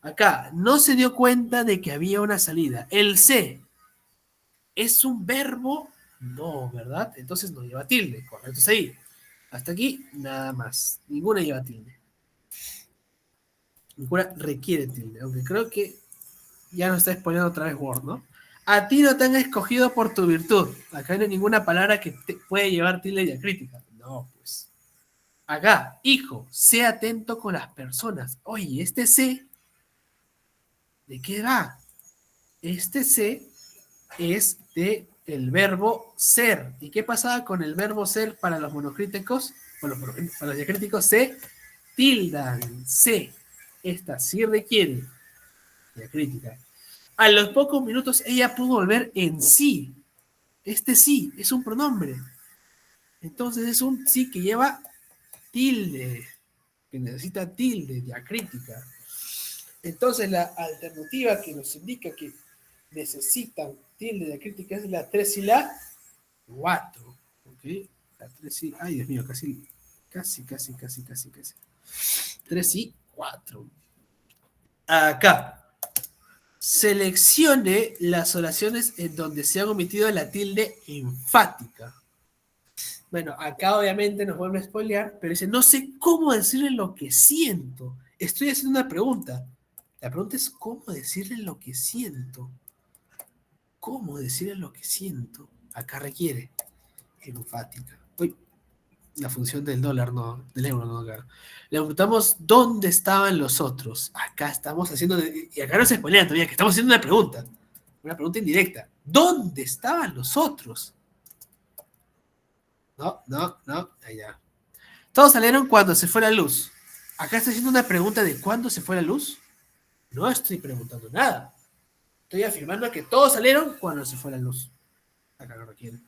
Acá, no se dio cuenta de que había una salida. El C, ¿es un verbo? No, ¿verdad? Entonces no lleva tilde. Correcto, es ahí. Hasta aquí, nada más. Ninguna lleva tilde. Ninguna requiere tilde, aunque creo que ya nos está exponiendo otra vez Word, ¿no? A ti no te han escogido por tu virtud. Acá no hay ninguna palabra que puede llevar tilde diacrítica. No, pues. Acá, hijo, sé atento con las personas. Oye, este sé, ¿de qué va? Este sé es de el verbo ser. ¿Y qué pasaba con el verbo ser para los monocríticos? Bueno, para los diacríticos se tildan. Se. Esta sí requiere diacrítica. A los pocos minutos ella pudo volver en sí. Este sí es un pronombre. Entonces es un sí que lleva tilde, que necesita tilde diacrítica. Entonces la alternativa que nos indica que necesitan tilde diacrítica es la 3 y la 4. ¿Ok? La 3 y... Ay, Dios mío, casi. 3 y 4. Acá. Seleccione las oraciones en donde se ha omitido la tilde enfática. Bueno, acá obviamente nos vuelve a spoilear, pero dice, no sé cómo decirle lo que siento. Estoy haciendo una pregunta. La pregunta es, ¿cómo decirle lo que siento? ¿Cómo decirle lo que siento? Acá requiere enfática. Uy, la función del dólar, no, del euro, no acá. Le preguntamos dónde estaban los otros. Acá estamos haciendo, y acá no se spoilean todavía, que estamos haciendo una pregunta indirecta. ¿Dónde estaban los otros? No, allá. Todos salieron cuando se fue la luz. Acá estoy haciendo una pregunta de cuándo se fue la luz. No estoy preguntando nada. Estoy afirmando que todos salieron cuando se fue la luz. Acá lo requiere.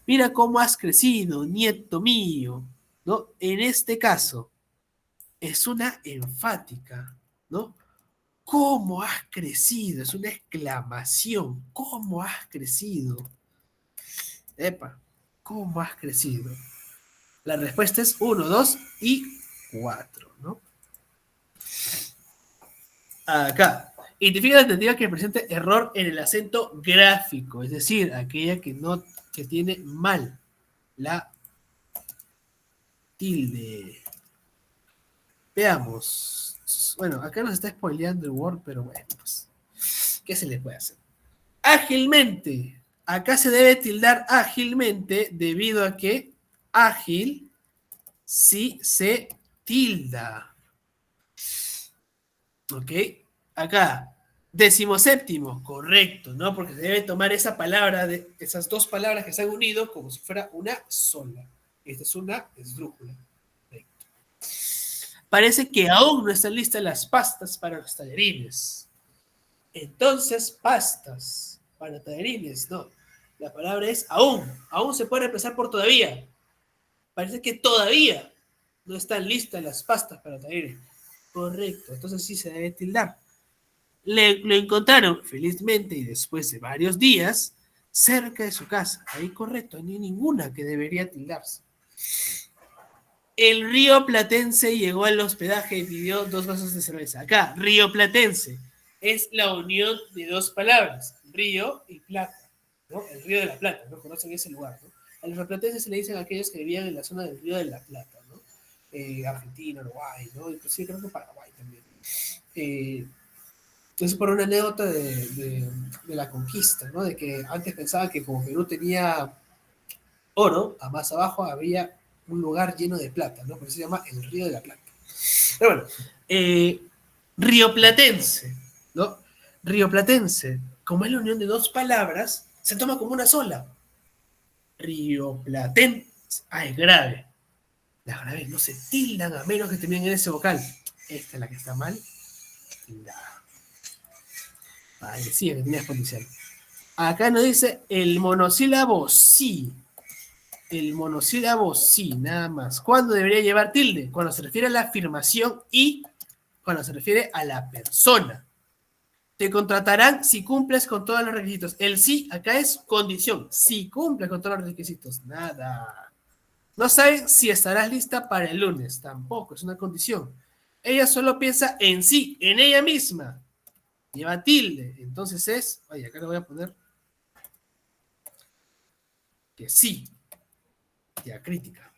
Mira cómo has crecido, nieto mío, ¿no? En este caso, es una enfática, ¿no? ¿Cómo has crecido? Es una exclamación. ¿Cómo has crecido? Epa, ¿cómo has crecido? La respuesta es 1, 2 y 4, ¿no? Acá. Identifica la alternativa que presente error en el acento gráfico, es decir, aquella que tiene mal la tilde. Veamos. Bueno, acá nos está spoileando el Word, pero bueno, pues, ¿qué se le puede hacer? Ágilmente. Acá se debe tildar ágilmente debido a que ágil sí se tilda. ¿Ok? Acá, 17º, correcto, ¿no? Porque se debe tomar esa palabra, esas dos palabras que se han unido como si fuera una sola. Esta es una esdrújula. Correcto. Parece que aún no están listas las pastas para los tallarines. Entonces, pastas para tallarines, no. La palabra es aún. Aún se puede reemplazar por todavía. Parece que todavía no están listas las pastas para tallarines. Correcto, entonces sí se debe tildar. Lo encontraron felizmente y después de varios días cerca de su casa. Ahí correcto, no hay ninguna que debería tildarse. El río Platense llegó al hospedaje y pidió 2 vasos de cerveza. Acá, río Platense es la unión de dos palabras, río y plata, ¿no? El río de la Plata, ¿no? Conocen ese lugar, ¿no? A los platenses se le dicen a aquellos que vivían en la zona del río de la Plata, ¿no? Argentina, Uruguay, ¿no? Inclusive creo que Paraguay también. Es por una anécdota de la conquista, ¿no? De que antes pensaban que como Perú tenía oro, a más abajo había un lugar lleno de plata, ¿no? Por eso se llama el Río de la Plata. Pero bueno, rioplatense, ¿no? Rioplatense, como es la unión de dos palabras, se toma como una sola. Rioplatense. Ah, es grave. Las graves no se tildan a menos que terminen en ese vocal. Esta es la que está mal. Tildada. Vale, sí, que tenía exponencial. Acá nos dice el monosílabo sí. El monosílabo sí, nada más. ¿Cuándo debería llevar tilde? Cuando se refiere a la afirmación y cuando se refiere a la persona. Te contratarán si cumples con todos los requisitos. El sí acá es condición. Si cumples con todos los requisitos. Nada. No saben si estarás lista para el lunes. Tampoco, es una condición. Ella solo piensa en sí, en ella misma. Lleva tilde. Entonces es... Oye, acá le voy a poner que sí. Diacrítica.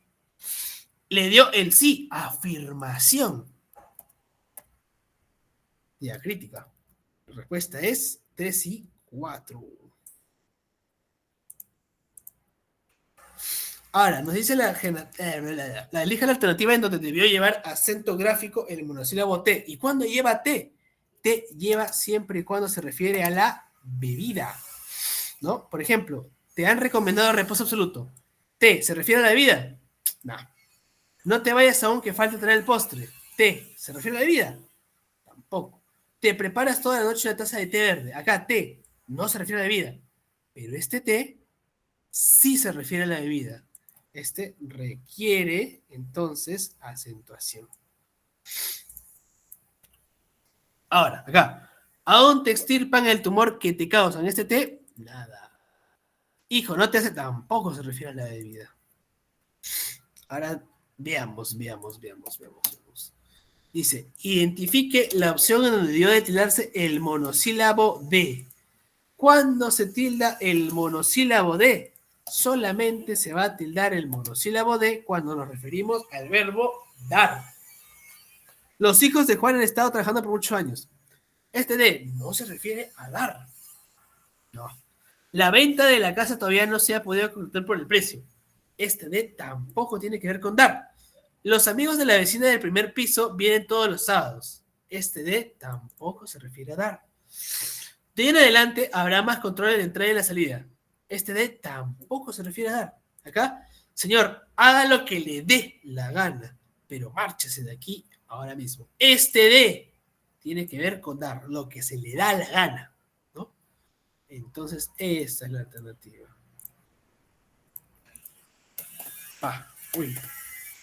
Le dio el sí. Afirmación. Diacrítica. La respuesta es 3 y 4. Ahora, nos dice elija la alternativa en donde debió llevar acento gráfico el monosílabo T. ¿Y cuándo lleva T? T lleva siempre y cuando se refiere a la bebida, ¿no? Por ejemplo, te han recomendado reposo absoluto. T, ¿se refiere a la bebida? No. No te vayas aún que falta traer el postre. T, ¿se refiere a la bebida? Tampoco. Te preparas toda la noche una taza de té verde. Acá, té, no se refiere a la bebida. Pero este té sí se refiere a la bebida. Este requiere, entonces, acentuación. Ahora, acá. ¿Aún te extirpan el tumor que te causan este té? Nada. Hijo, no te hace, tampoco se refiere a la bebida. Ahora, veamos. Dice, identifique la opción en donde debió de tildarse el monosílabo de. ¿Cuándo se tilda el monosílabo de? Solamente se va a tildar el monosílabo de cuando nos referimos al verbo dar. Los hijos de Juan han estado trabajando por muchos años. Este de no se refiere a dar. No. La venta de la casa todavía no se ha podido concretar por el precio. Este de tampoco tiene que ver con dar. Los amigos de la vecina del primer piso vienen todos los sábados. Este de tampoco se refiere a dar. De ahí en adelante habrá más control en la entrada y en la salida. Este de tampoco se refiere a dar. Acá, señor, haga lo que le dé la gana, pero márchese de aquí ahora mismo. Este de tiene que ver con dar lo que se le da la gana, ¿no? Entonces, esta es la alternativa. Uy.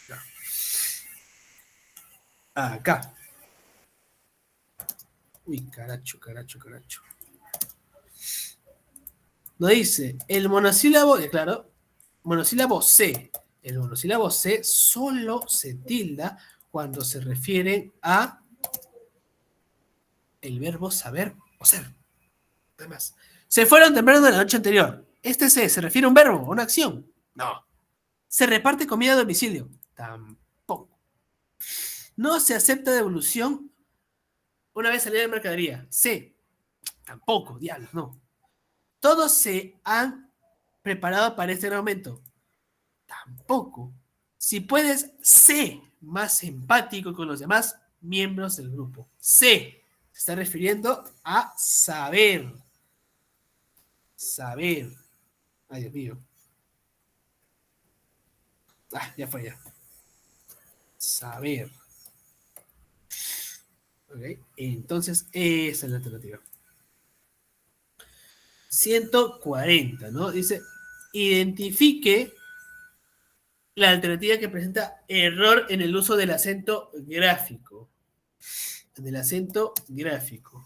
Ya. Acá. Uy, caracho. No dice, el monosílabo, claro, monosílabo C. El monosílabo C solo se tilda cuando se refiere a el verbo saber o ser. Además, se fueron temprano de la noche anterior. Este se refiere a un verbo, a una acción. No. ¿Se reparte comida a domicilio? Tampoco. No se acepta devolución una vez salida de mercadería. C. Tampoco, diablos, no. Todos se han preparado para este momento. Tampoco. Si puedes, sé más empático con los demás miembros del grupo. Sé. Se está refiriendo a saber. Saber. Ay, Dios mío. Ya fue ya. Saber. Ok. Entonces, esa es la alternativa. 140, ¿no? Dice, identifique la alternativa que presenta error en el uso del acento gráfico. Del acento gráfico.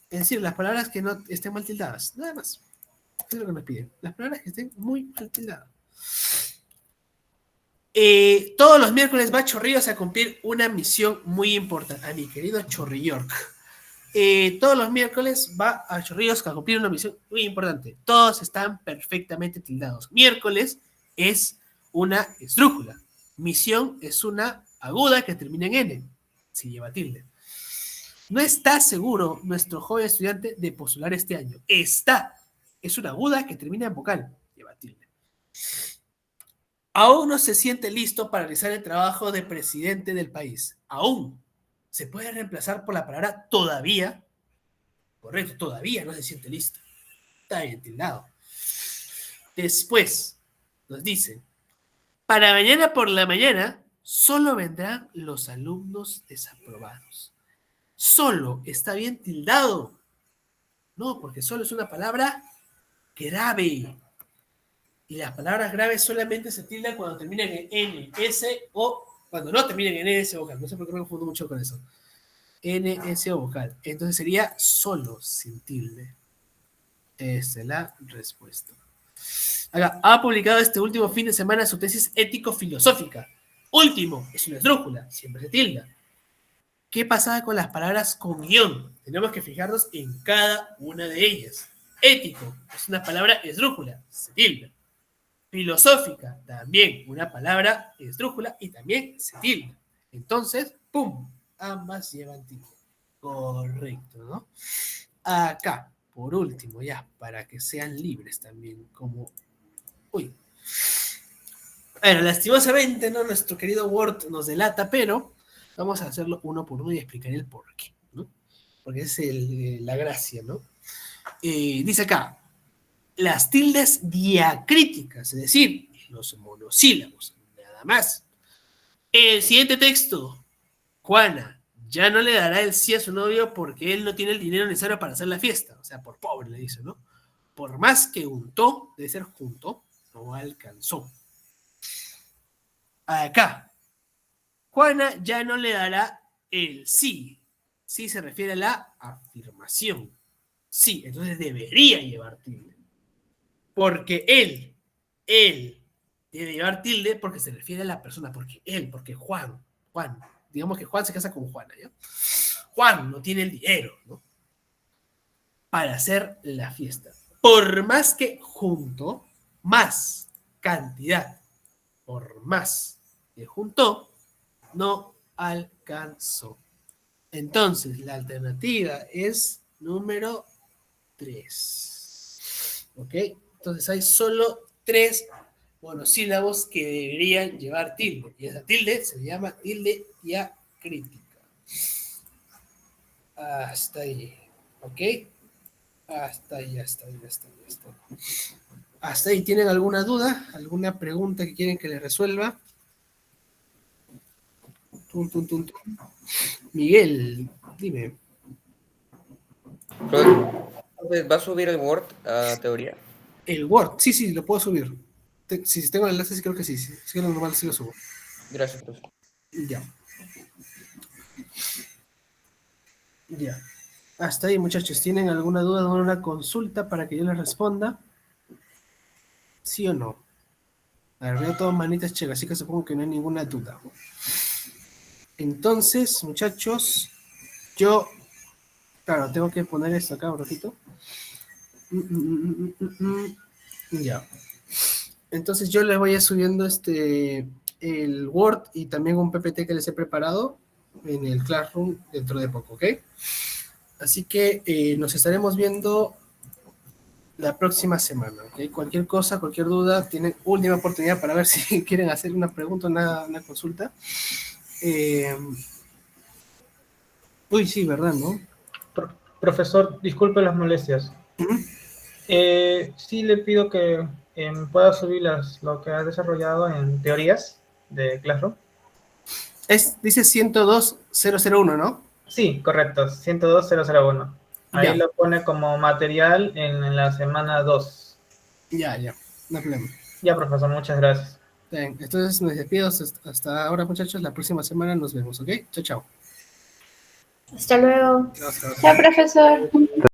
Es decir, las palabras que no estén mal tildadas. Nada más. Eso es lo que nos piden. Las palabras que estén muy mal tildadas. Todos los miércoles va Chorrillos a cumplir una misión muy importante. A mi querido Chorrillos. Todos los miércoles va a Chorrillos a cumplir una misión muy importante. Todos están perfectamente tildados. Miércoles es una esdrújula. Misión es una aguda que termina en N, si lleva tilde. No está seguro nuestro joven estudiante de postular este año. Está. Es una aguda que termina en vocal, lleva tilde. Aún no se siente listo para realizar el trabajo de presidente del país. Aún. Se puede reemplazar por la palabra todavía. Correcto, todavía no se siente listo. Está bien tildado. Después nos dice, para mañana por la mañana solo vendrán los alumnos desaprobados. Solo está bien tildado. No, porque solo es una palabra grave. Y las palabras graves solamente se tildan cuando terminan en N, S o cuando no terminan en N, S vocal. No sé por qué me confundo mucho con eso. N, S o vocal. Entonces sería solo sin tilde. Esa es la respuesta. Acá, ha publicado este último fin de semana su tesis ético-filosófica. Último, es una esdrújula, siempre se tilda. ¿Qué pasaba con las palabras con guión? Tenemos que fijarnos en cada una de ellas. Ético, es una palabra esdrújula, se tilda. Filosófica, también una palabra esdrújula y también se tilda. Entonces, ¡pum! Ambas llevan tilde. Correcto, ¿no? Acá, por último, ya, para que sean libres también, como... Uy. Bueno, lastimosamente, ¿no? Nuestro querido Word nos delata, pero vamos a hacerlo uno por uno y explicar el por qué, ¿no? Porque es la gracia, ¿no? Dice acá, las tildes diacríticas, es decir, los monosílabos, nada más. El siguiente texto, Juana ya no le dará el sí a su novio porque él no tiene el dinero necesario para hacer la fiesta. O sea, por pobre le dice, ¿no? Por más que untó, debe ser junto, no alcanzó. Acá, Juana ya no le dará el sí. Sí se refiere a la afirmación. Sí, entonces debería llevar tilde. Porque él debe llevar tilde porque se refiere a la persona, porque Juan, digamos que Juan se casa con Juana, ¿ya? Juan no tiene el dinero, ¿no? Para hacer la fiesta. Por más que junto, más cantidad, por más que juntó, no alcanzó. Entonces, la alternativa es número 3. ¿Ok? Entonces, hay solo 3 monosílabos que deberían llevar tilde. Y esa tilde se llama tilde diacrítica. Hasta ahí. ¿Ok? Hasta ahí. ¿Hasta ahí tienen alguna duda? ¿Alguna pregunta que quieren que les resuelva? Miguel, dime. Entonces, ¿va a subir el Word a teoría? El Word, sí, lo puedo subir. Si tengo el enlace, sí creo que sí. Si es lo normal, sí lo subo. Gracias, profesor. Ya. Hasta ahí, muchachos. ¿Tienen alguna duda o una consulta para que yo les responda? ¿Sí o no? A ver, veo todo manitas chegas, así que supongo que no hay ninguna duda. Entonces, muchachos, yo, claro, tengo que poner esto acá un ratito. Ya. Entonces yo les voy a subiendo el Word y también un PPT que les he preparado en el Classroom dentro de poco, ¿ok? Así que nos estaremos viendo la próxima semana, ¿ok? Cualquier cosa, cualquier duda, tienen última oportunidad para ver si quieren hacer una pregunta, una consulta. Uy, sí, ¿verdad, no? Profesor, disculpe las molestias. Ujú. Sí le pido que pueda subir lo que ha desarrollado en teorías de Classroom. Dice 102.001, ¿no? Sí, correcto, 102.001. Ahí Ya. lo pone como material en la semana 2. Ya, no hay problema. Ya, profesor, muchas gracias. Bien, entonces me despido hasta ahora, muchachos. La próxima semana nos vemos, ¿ok? Chao, chao. Hasta luego. Chao, chao. Chao, profesor.